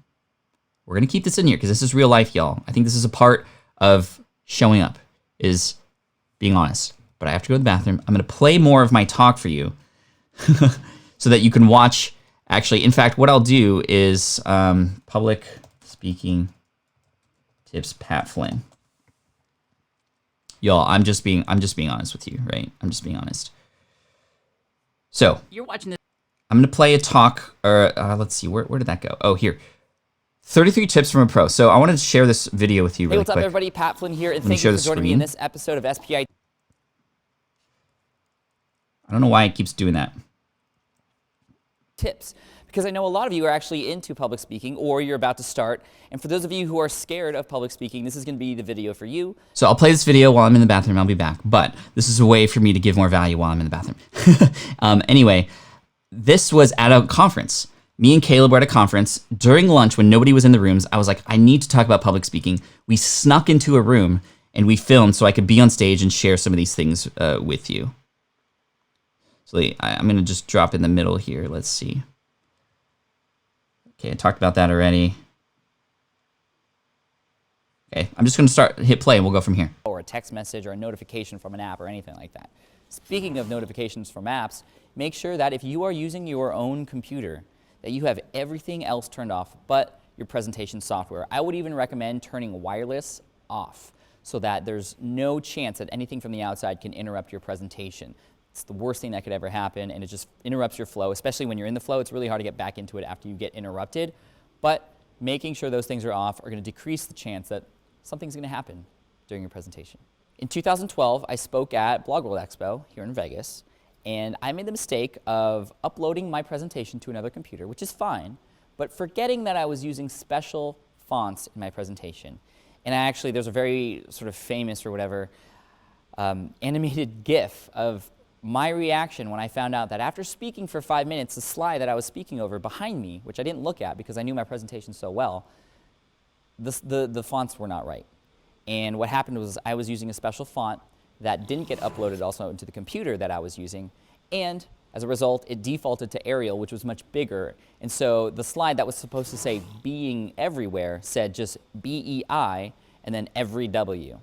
We're going to keep this in here because this is real life, y'all. I think this is a part of showing up is being honest. But I have to go to the bathroom. I'm going to play more of my talk for you so that you can watch. Actually, in fact, what I'll do is public speaking tips, Pat Flynn. Y'all, I'm just being honest with you, right? I'm just being honest. So You're watching this. I'm gonna play a talk, or let's see, where did that go? Oh, here. 33 tips from a pro. So I wanted to share this video with you really quick. Hey, what's up, everybody? Pat Flynn here, and Let me thank you share for the joining me screen. in this episode of SPI. I don't know why it keeps doing that. Tips, because I know a lot of you are actually into public speaking or you're about to start. And for those of you who are scared of public speaking, this is going to be the video for you. So I'll play this video while I'm in the bathroom. I'll be back. But this is a way for me to give more value while I'm in the bathroom. Anyway, this was at a conference. Me and Caleb were at a conference. During lunch, when nobody was in the rooms, I was like, I need to talk about public speaking. We snuck into a room and we filmed so I could be on stage and share some of these things with you. So I'm going to just drop in the middle here. Let's see. Okay, I talked about that already. Okay, I'm just going to hit play and we'll go from here. Or a text message or a notification from an app or anything like that. Speaking of notifications from apps, make sure that if you are using your own computer, that you have everything else turned off but your presentation software. I would even recommend turning wireless off so that there's no chance that anything from the outside can interrupt your presentation. It's the worst thing that could ever happen, and it just interrupts your flow, especially when you're in the flow. It's really hard to get back into it after you get interrupted. But making sure those things are off are going to decrease the chance that something's going to happen during your presentation. In 2012, I spoke at Blog World Expo here in Vegas, and I made the mistake of uploading my presentation to another computer, which is fine, but forgetting that I was using special fonts in my presentation. And actually, there's a very sort of famous or whatever animated GIF of my reaction when I found out that after speaking for 5 minutes, the slide that I was speaking over behind me, which I didn't look at because I knew my presentation so well, the fonts were not right. And what happened was I was using a special font that didn't get uploaded also into the computer that I was using, and as a result, it defaulted to Arial, which was much bigger. And so the slide that was supposed to say being everywhere said just BEI and then every W.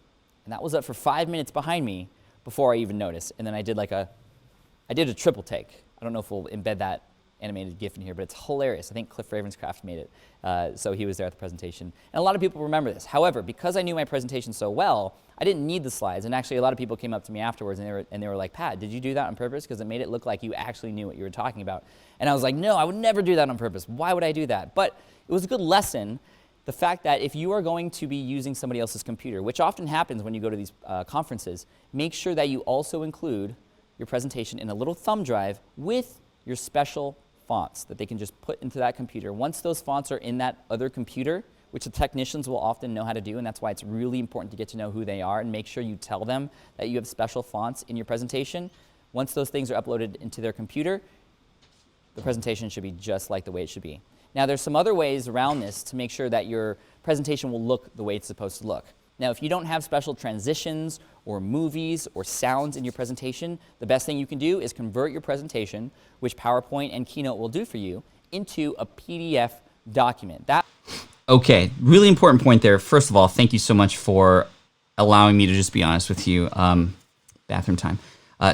And that was up for 5 minutes behind me before I even noticed. And then I did a triple take. I don't know if we'll embed that animated GIF in here, but it's hilarious. I think Cliff Ravenscraft made it, so he was there at the presentation. And a lot of people remember this. However, because I knew my presentation so well, I didn't need the slides. And actually, a lot of people came up to me afterwards, and they were like, Pat, did you do that on purpose? Because it made it look like you actually knew what you were talking about. And I was like, no, I would never do that on purpose. Why would I do that? But it was a good lesson. The fact that if you are going to be using somebody else's computer, which often happens when you go to these conferences, make sure that you also include your presentation in a little thumb drive with your special fonts that they can just put into that computer. Once those fonts are in that other computer, which the technicians will often know how to do, and that's why it's really important to get to know who they are and make sure you tell them that you have special fonts in your presentation. Once those things are uploaded into their computer, the presentation should be just like the way it should be. Now, there's some other ways around this to make sure that your presentation will look the way it's supposed to look. Now, if you don't have special transitions or movies or sounds in your presentation, the best thing you can do is convert your presentation, which PowerPoint and Keynote will do for you, into a PDF document. Okay, really important point there. First of all, thank you so much for allowing me to just be honest with you. Bathroom time.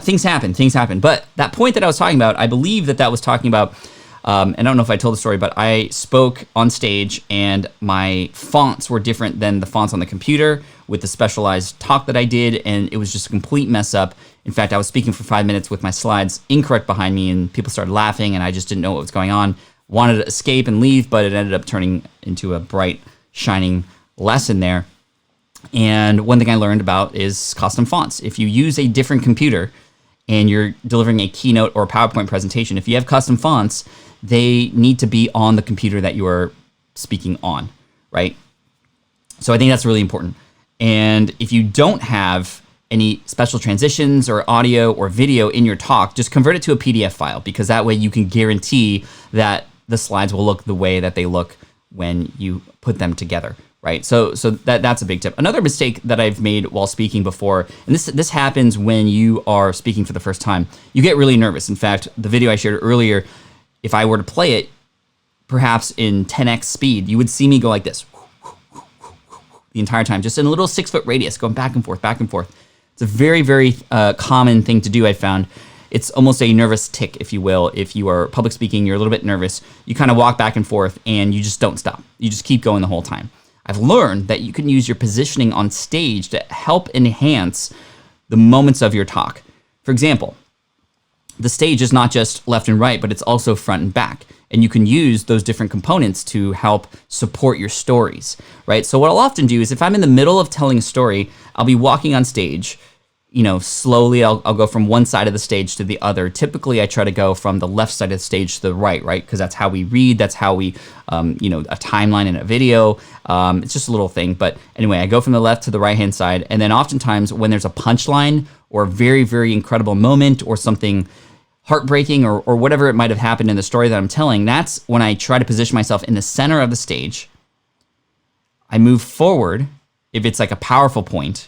Things happen. But that point that I was talking about, I believe that was talking about, and I don't know if I told the story, but I spoke on stage and my fonts were different than the fonts on the computer with the specialized talk that I did, and it was just a complete mess up. In fact, I was speaking for 5 minutes with my slides incorrect behind me, and people started laughing, and I just didn't know what was going on. Wanted to escape and leave, but it ended up turning into a bright, shining lesson there. And one thing I learned about is custom fonts. If you use a different computer and you're delivering a Keynote or PowerPoint presentation, if you have custom fonts, they need to be on the computer that you are speaking on, right? So I think that's really important. And if you don't have any special transitions or audio or video in your talk, just convert it to a PDF file, because that way you can guarantee that the slides will look the way that they look when you put them together, right? So that's a big tip. Another mistake that I've made while speaking before, and this happens when you are speaking for the first time, you get really nervous. In fact, the video I shared earlier, if I were to play it, perhaps in 10x speed, you would see me go like this the entire time, just in a little 6-foot radius, going back and forth, back and forth. It's a very, very common thing to do, I found. It's almost a nervous tick, if you will. If you are public speaking, you're a little bit nervous, you kind of walk back and forth and you just don't stop. You just keep going the whole time. I've learned that you can use your positioning on stage to help enhance the moments of your talk. For example, the stage is not just left and right, but it's also front and back. And you can use those different components to help support your stories, right? So what I'll often do is if I'm in the middle of telling a story, I'll be walking on stage, slowly I'll go from one side of the stage to the other. Typically, I try to go from the left side of the stage to the right? Because that's how we read, that's how we, a timeline in a video. It's just a little thing. But anyway, I go from the left to the right-hand side. And then oftentimes when there's a punchline or a very, very incredible moment or something heartbreaking or whatever it might have happened in the story that I'm telling, that's when I try to position myself in the center of the stage. I move forward. If it's like a powerful point,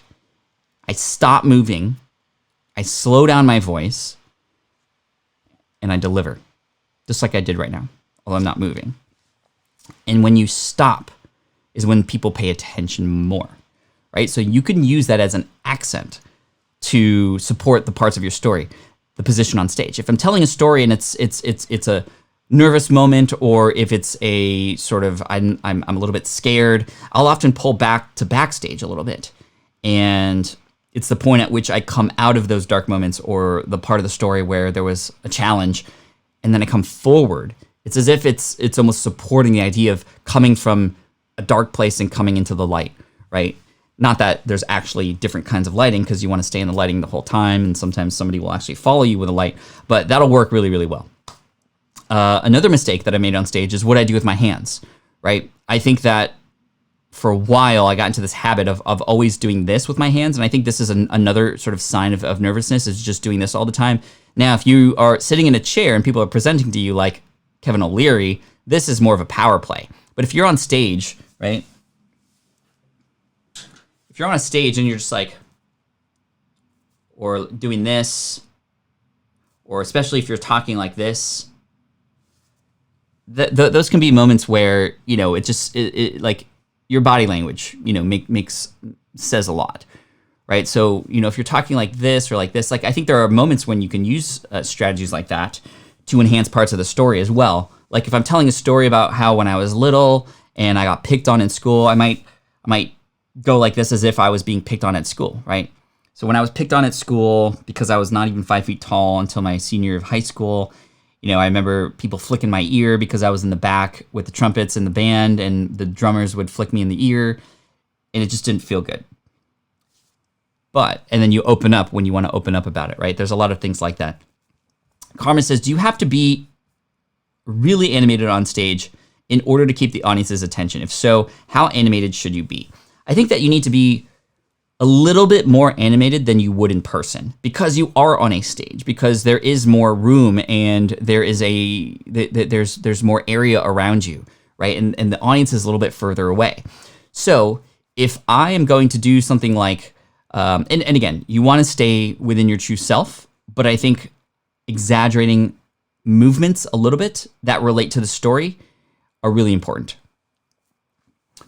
I stop moving, I slow down my voice, and I deliver, just like I did right now, although I'm not moving. And when you stop is when people pay attention more, right? So you can use that as an accent to support the parts of your story, the position on stage. If I'm telling a story and it's a nervous moment, or if it's a sort of I'm a little bit scared, I'll often pull back to backstage a little bit. And it's the point at which I come out of those dark moments or the part of the story where there was a challenge, and then I come forward. It's as if it's almost supporting the idea of coming from a dark place and coming into the light, right? Not that there's actually different kinds of lighting, because you want to stay in the lighting the whole time, and sometimes somebody will actually follow you with a light, but that'll work really, really well. Another mistake that I made on stage is what I do with my hands, right? I think that for a while I got into this habit of always doing this with my hands, and I think this is another sort of sign of nervousness, is just doing this all the time. Now, if you are sitting in a chair and people are presenting to you like Kevin O'Leary, this is more of a power play. But if you're on stage, right? If you're on a stage and you're just like, or doing this, or especially if you're talking like this, those can be moments where, you know, it just, like your body language, you know, says a lot, right? So, you know, if you're talking like this or like this, like I think there are moments when you can use strategies like that to enhance parts of the story as well. Like if I'm telling a story about how when I was little and I got picked on in school, I might go like this as if I was being picked on at school, right? So when I was picked on at school because I was not even 5 feet tall until my senior year of high school, you know, I remember people flicking my ear because I was in the back with the trumpets and the band, and the drummers would flick me in the ear, and it just didn't feel good. And then you open up when you want to open up about it, right? There's a lot of things like that. Carmen says, do you have to be really animated on stage in order to keep the audience's attention? If so, how animated should you be? I think that you need to be a little bit more animated than you would in person, because you are on a stage, because there is more room and there is there's more area around you, right? And the audience is a little bit further away. So if I am going to do something like, and again, you want to stay within your true self, but I think exaggerating movements a little bit that relate to the story are really important.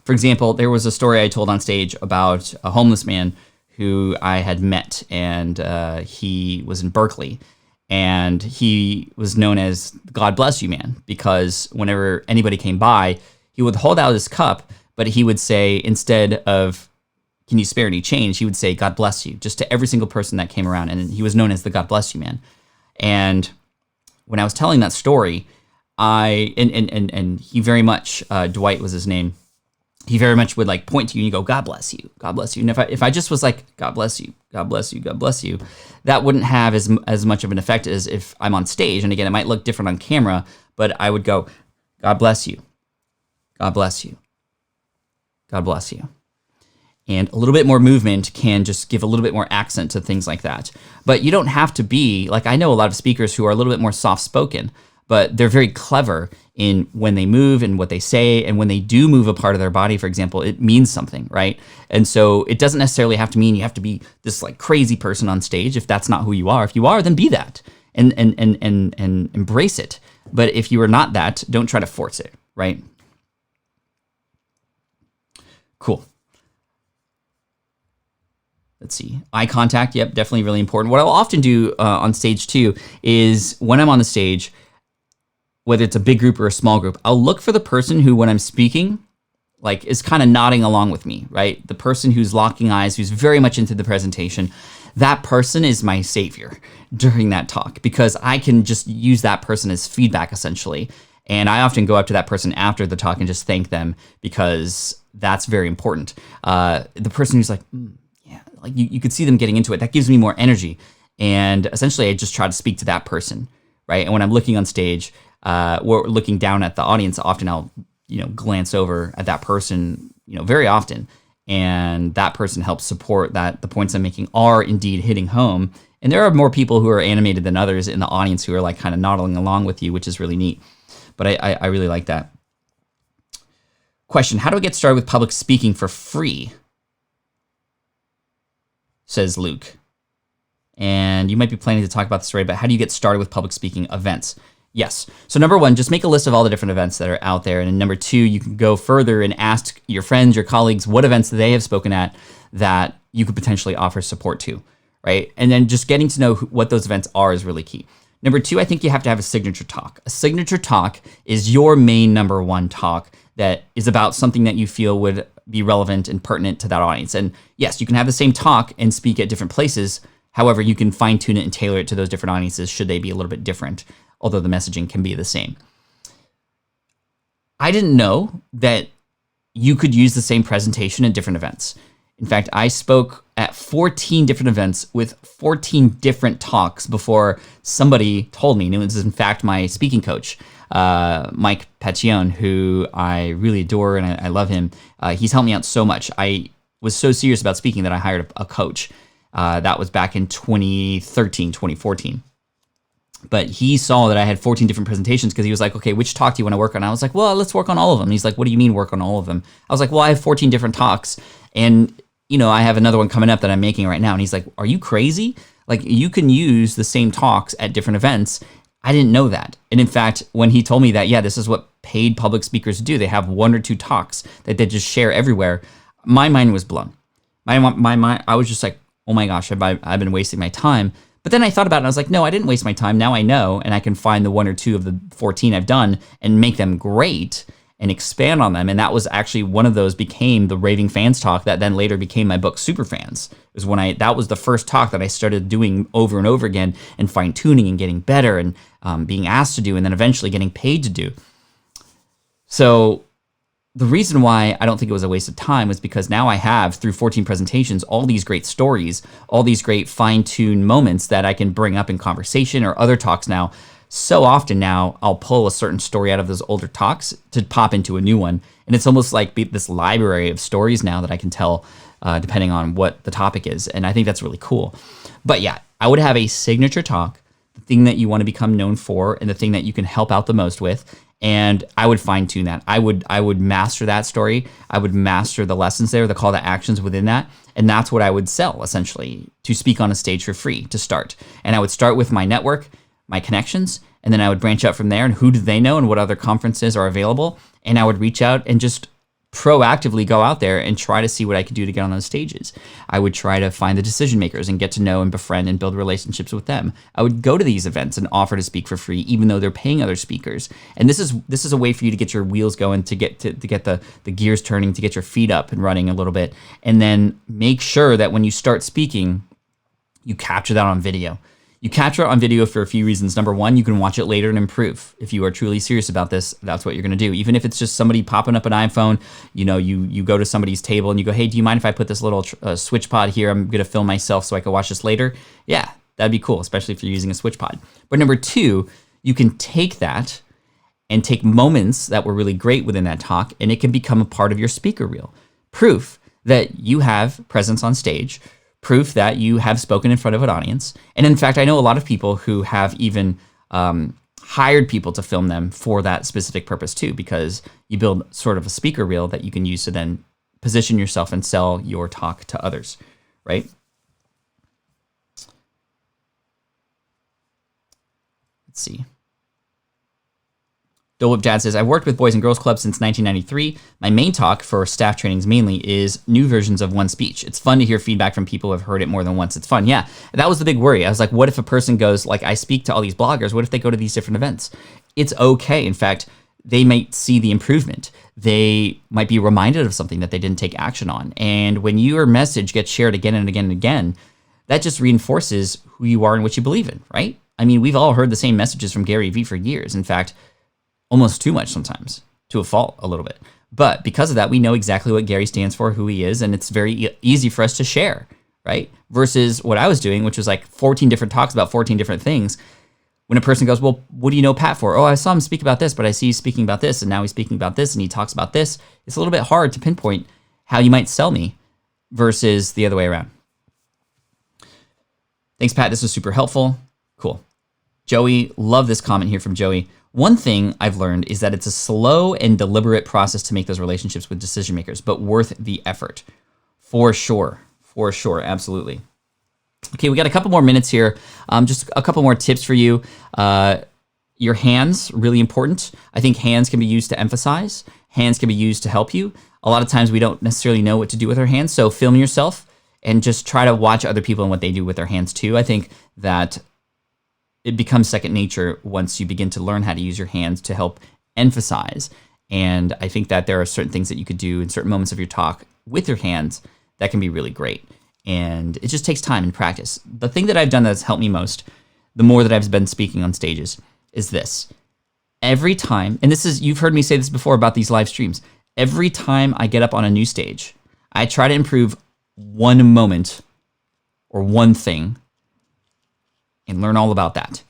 For example, there was a story I told on stage about a homeless man who I had met, and he was in Berkeley, and he was known as God Bless You Man, because whenever anybody came by, he would hold out his cup, but he would say, instead of, can you spare any change, he would say, God bless you, just to every single person that came around, and he was known as the God Bless You Man. And when I was telling that story, and he very much, Dwight was his name, he very much would like point to you and you go, God bless you, God bless you. And if I just was like, God bless you, God bless you, God bless you, that wouldn't have as much of an effect as if I'm on stage. And again, it might look different on camera, but I would go, God bless you, God bless you, God bless you. And a little bit more movement can just give a little bit more accent to things like that. But you don't have to be, like I know a lot of speakers who are a little bit more soft-spoken, but they're very clever in when they move and what they say, and when they do move a part of their body, for example, it means something, right? And so it doesn't necessarily have to mean you have to be this like crazy person on stage if that's not who you are. If you are, then be that and embrace it. But if you are not that, don't try to force it, right? Cool. Let's see. Eye contact, yep, definitely really important. What I'll often do on stage too is when I'm on the stage, whether it's a big group or a small group, I'll look for the person who, when I'm speaking, like is kind of nodding along with me, right? The person who's locking eyes, who's very much into the presentation, that person is my savior during that talk, because I can just use that person as feedback essentially. And I often go up to that person after the talk and just thank them, because that's very important. The person who's like, yeah, like you could see them getting into it. That gives me more energy. And essentially I just try to speak to that person, right? And when I'm looking on stage, or looking down at the audience, often I'll, glance over at that person, very often. And that person helps support that the points I'm making are indeed hitting home. And there are more people who are animated than others in the audience who are like kind of nodding along with you, which is really neat. But I really like that. Question, how do I get started with public speaking for free? Says Luke. And you might be planning to talk about this already, but how do you get started with public speaking events? Yes. So number one, just make a list of all the different events that are out there. And then number two, you can go further and ask your friends, your colleagues, what events they have spoken at that you could potentially offer support to, right? And then just getting to know what those events are is really key. Number 2, I think you have to have a signature talk. A signature talk is your main number 1 talk that is about something that you feel would be relevant and pertinent to that audience. And yes, you can have the same talk and speak at different places. However, you can fine tune it and tailor it to those different audiences should they be a little bit different, although the messaging can be the same. I didn't know that you could use the same presentation at different events. In fact, I spoke at 14 different events with 14 different talks before somebody told me, and it was in fact my speaking coach, Mike Pacchione, who I really adore and I love him. He's helped me out so much. I was so serious about speaking that I hired a coach. That was back in 2013, 2014. But he saw that I had 14 different presentations because he was like, okay, which talk do you want to work on? I was like, well, let's work on all of them. And he's like, what do you mean work on all of them? I was like, well, I have 14 different talks and I have another one coming up that I'm making right now. And he's like, are you crazy? Like, you can use the same talks at different events. I didn't know that. And in fact, when he told me that, yeah, this is what paid public speakers do. They have 1 or 2 talks that they just share everywhere. My mind was blown. My mind, I was just like, oh my gosh, I've been wasting my time. But then I thought about it and I was like, no, I didn't waste my time. Now I know, and I can find the 1 or 2 of the 14 I've done and make them great and expand on them. And that was actually one of those became the Raving Fans talk that then later became my book Super Fans. Is when that was the first talk that I started doing over and over again and fine tuning and getting better and being asked to do and then eventually getting paid to do. So the reason why I don't think it was a waste of time was because now I have, through 14 presentations, all these great stories, all these great fine-tuned moments that I can bring up in conversation or other talks now. So often now, I'll pull a certain story out of those older talks to pop into a new one. And it's almost like this library of stories now that I can tell depending on what the topic is. And I think that's really cool. But yeah, I would have a signature talk, the thing that you want to become known for and the thing that you can help out the most with. And I would fine tune that. I would master that story. I would master the lessons there, the call to actions within that. And that's what I would sell, essentially, to speak on a stage for free to start. And I would start with my network, my connections, and then I would branch out from there. And who do they know and what other conferences are available? And I would reach out and just proactively go out there and try to see what I could do to get on those stages. I would try to find the decision makers and get to know and befriend and build relationships with them. I would go to these events and offer to speak for free, even though they're paying other speakers. And this is a way for you to get your wheels going, to get the gears turning, to get your feet up and running a little bit, and then make sure that when you start speaking, you capture that on video. You capture it on video for a few reasons. Number 1, you can watch it later and improve. If you are truly serious about this, that's what you're going to do. Even if it's just somebody popping up an iPhone, you go to somebody's table and you go, hey, do you mind if I put this little switch pod here? I'm going to film myself so I can watch this later. Yeah, that'd be cool, especially if you're using a switch pod. But number 2, you can take that and take moments that were really great within that talk, and it can become a part of your speaker reel. Proof that you have presence on stage, proof that you have spoken in front of an audience. And in fact, I know a lot of people who have even hired people to film them for that specific purpose too, because you build sort of a speaker reel that you can use to then position yourself and sell your talk to others, right? Let's see. Dole Whip Dad says, I've worked with Boys and Girls Club since 1993. My main talk for staff trainings mainly is new versions of one speech. It's fun to hear feedback from people who have heard it more than once. It's fun. Yeah, that was the big worry. I was like, what if a person goes, like, I speak to all these bloggers. What if they go to these different events? It's okay. In fact, they might see the improvement. They might be reminded of something that they didn't take action on. And when your message gets shared again and again and again, that just reinforces who you are and what you believe in, right? I mean, we've all heard the same messages from Gary Vee for years. In fact, almost too much sometimes, to a fault a little bit. But because of that, we know exactly what Gary stands for, who he is, and it's very easy for us to share, right? Versus what I was doing, which was like 14 different talks about 14 different things. When a person goes, well, what do you know Pat for? Oh, I saw him speak about this, but I see he's speaking about this, and now he's speaking about this, and he talks about this. It's a little bit hard to pinpoint how you might sell me versus the other way around. Thanks, Pat. This was super helpful. Cool. Joey, love this comment here from Joey. One thing I've learned is that it's a slow and deliberate process to make those relationships with decision makers, but worth the effort. For sure. For sure. Absolutely. Okay, we got a couple more minutes here. Just a couple more tips for you. Your hands, really important. I think hands can be used to emphasize. Hands can be used to help you. A lot of times we don't necessarily know what to do with our hands, so film yourself and just try to watch other people and what they do with their hands too. I think that it becomes second nature once you begin to learn how to use your hands to help emphasize. And I think that there are certain things that you could do in certain moments of your talk with your hands that can be really great. And it just takes time and practice. The thing that I've done that's helped me most, the more that I've been speaking on stages, is this. Every time, and this is, you've heard me say this before about these live streams, every time I get up on a new stage, I try to improve one moment or one thing and learn all about that.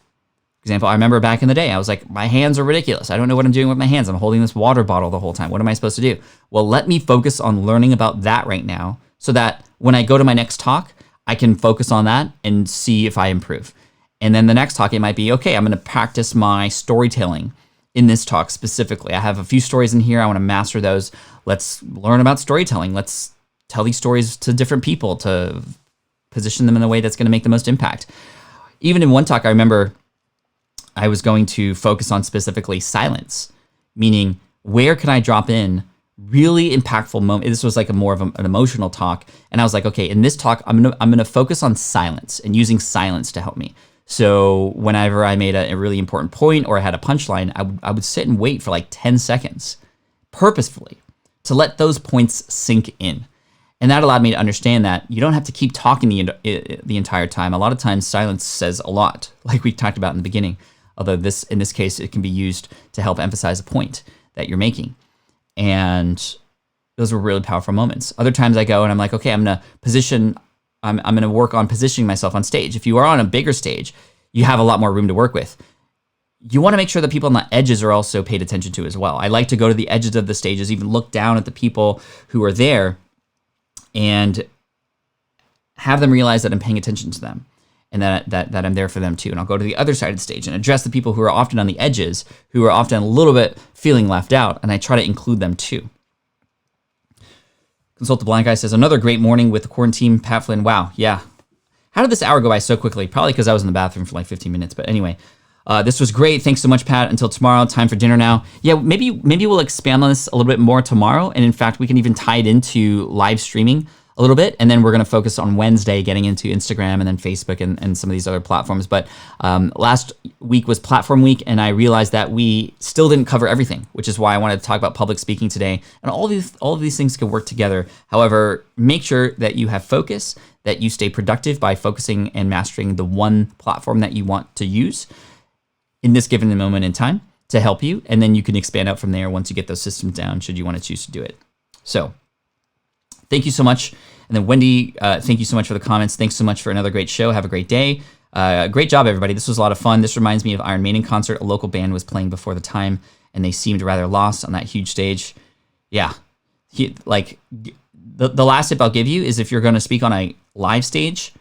For example, I remember back in the day, I was like, my hands are ridiculous. I don't know what I'm doing with my hands. I'm holding this water bottle the whole time. What am I supposed to do? Well, let me focus on learning about that right now so that when I go to my next talk, I can focus on that and see if I improve. And then the next talk, it might be, okay, I'm going to practice my storytelling in this talk specifically. I have a few stories in here. I want to master those. Let's learn about storytelling. Let's tell these stories to different people to position them in a way that's going to make the most impact. Even in one talk, I remember I was going to focus on specifically silence, meaning where can I drop in really impactful moment. This was like more of an emotional talk. And I was like, okay, in this talk, I'm gonna focus on silence and using silence to help me. So whenever I made a really important point or I had a punchline, I would sit and wait for like 10 seconds purposefully to let those points sink in. And that allowed me to understand that you don't have to keep talking the entire time. A lot of times silence says a lot, like we talked about in the beginning. Although in this case, it can be used to help emphasize a point that you're making. And those were really powerful moments. Other times I go and I'm like, okay, I'm going to work on positioning myself on stage. If you are on a bigger stage, you have a lot more room to work with. You want to make sure that people on the edges are also paid attention to as well. I like to go to the edges of the stages, even look down at the people who are there and have them realize that I'm paying attention to them and that I'm there for them too. And I'll go to the other side of the stage and address the people who are often on the edges, who are often a little bit feeling left out, and I try to include them too. Consult the Blind Guy says, another great morning with the Quaranteam, Pat Flynn. Wow, yeah. How did this hour go by so quickly? Probably because I was in the bathroom for like 15 minutes. But anyway, this was great. Thanks so much, Pat. Until tomorrow, time for dinner now. Yeah, maybe we'll expand on this a little bit more tomorrow. And in fact, we can even tie it into live streaming a little bit. And then we're going to focus on Wednesday, getting into Instagram and then Facebook and some of these other platforms. But last week was platform week, and I realized that we still didn't cover everything, which is why I wanted to talk about public speaking today. And all of these things can work together. However, make sure that you have focus, that you stay productive by focusing and mastering the one platform that you want to use in this given moment in time to help you. And then you can expand out from there once you get those systems down, should you want to choose to do it. So thank you so much. And then Wendy, thank you so much for the comments. Thanks so much for another great show. Have a great day. Great job, everybody. This was a lot of fun. This reminds me of Iron Maiden concert. A local band was playing before the time, and they seemed rather lost on that huge stage. Yeah. The last tip I'll give you is if you're going to speak on a live stage,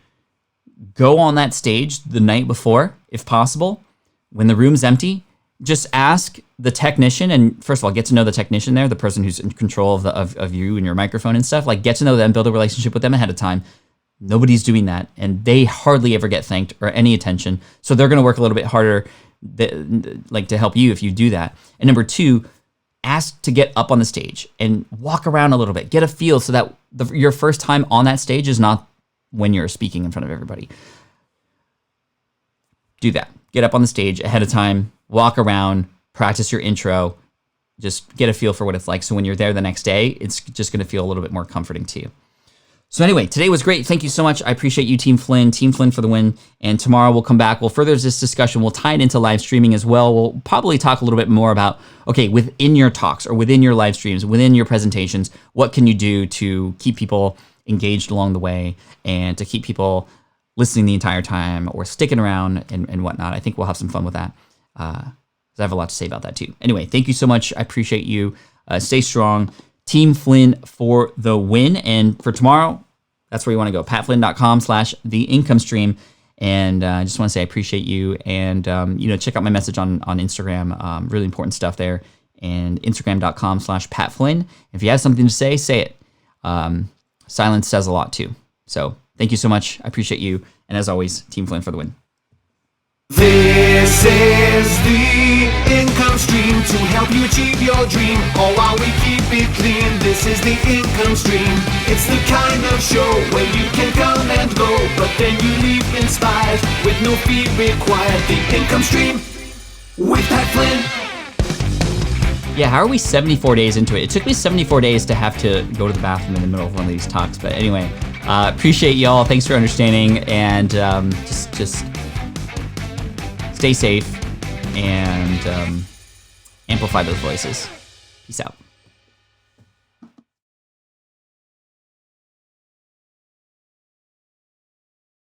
go on that stage the night before, if possible. When the room's empty, just ask the technician, and first of all, get to know the technician there, the person who's in control of you and your microphone and stuff. Like, get to know them, build a relationship with them ahead of time. Nobody's doing that, and they hardly ever get thanked or any attention. So they're going to work a little bit harder, to help you if you do that. And number two, ask to get up on the stage and walk around a little bit, get a feel, so that your first time on that stage is not when you're speaking in front of everybody. Do that. Get up on the stage ahead of time, walk around, practice your intro, just get a feel for what it's like. So when you're there the next day, it's just going to feel a little bit more comforting to you. So anyway, today was great. Thank you so much. I appreciate you, Team Flynn for the win. And tomorrow we'll come back. We'll further this discussion. We'll tie it into live streaming as well. We'll probably talk a little bit more about, okay, within your talks or within your live streams, within your presentations, what can you do to keep people engaged along the way and to keep people listening the entire time or sticking around and whatnot. I think we'll have some fun with that. I have a lot to say about that too. Anyway, thank you so much. I appreciate you. Stay strong. Team Flynn for the win. And for tomorrow, that's where you want to go. patflynn.com/theincomestream. And I just want to say I appreciate you. And, check out my message on Instagram. Really important stuff there. And Instagram.com/patflynn. If you have something to say, say it. Silence says a lot too. So thank you so much. I appreciate you. And as always, Team Flynn for the win. This is the income. income stream to help you achieve your dream, all while we keep it clean. This is the income stream. It's the kind of show where you can come and go, but then you leave inspired with no fee required. The income stream with Pat Flynn. Yeah, how are we 74 days into it? It took me 74 days to have to go to the bathroom in the middle of one of these talks. But anyway, appreciate y'all. Thanks for understanding. And just stay safe and amplify those voices. Peace out.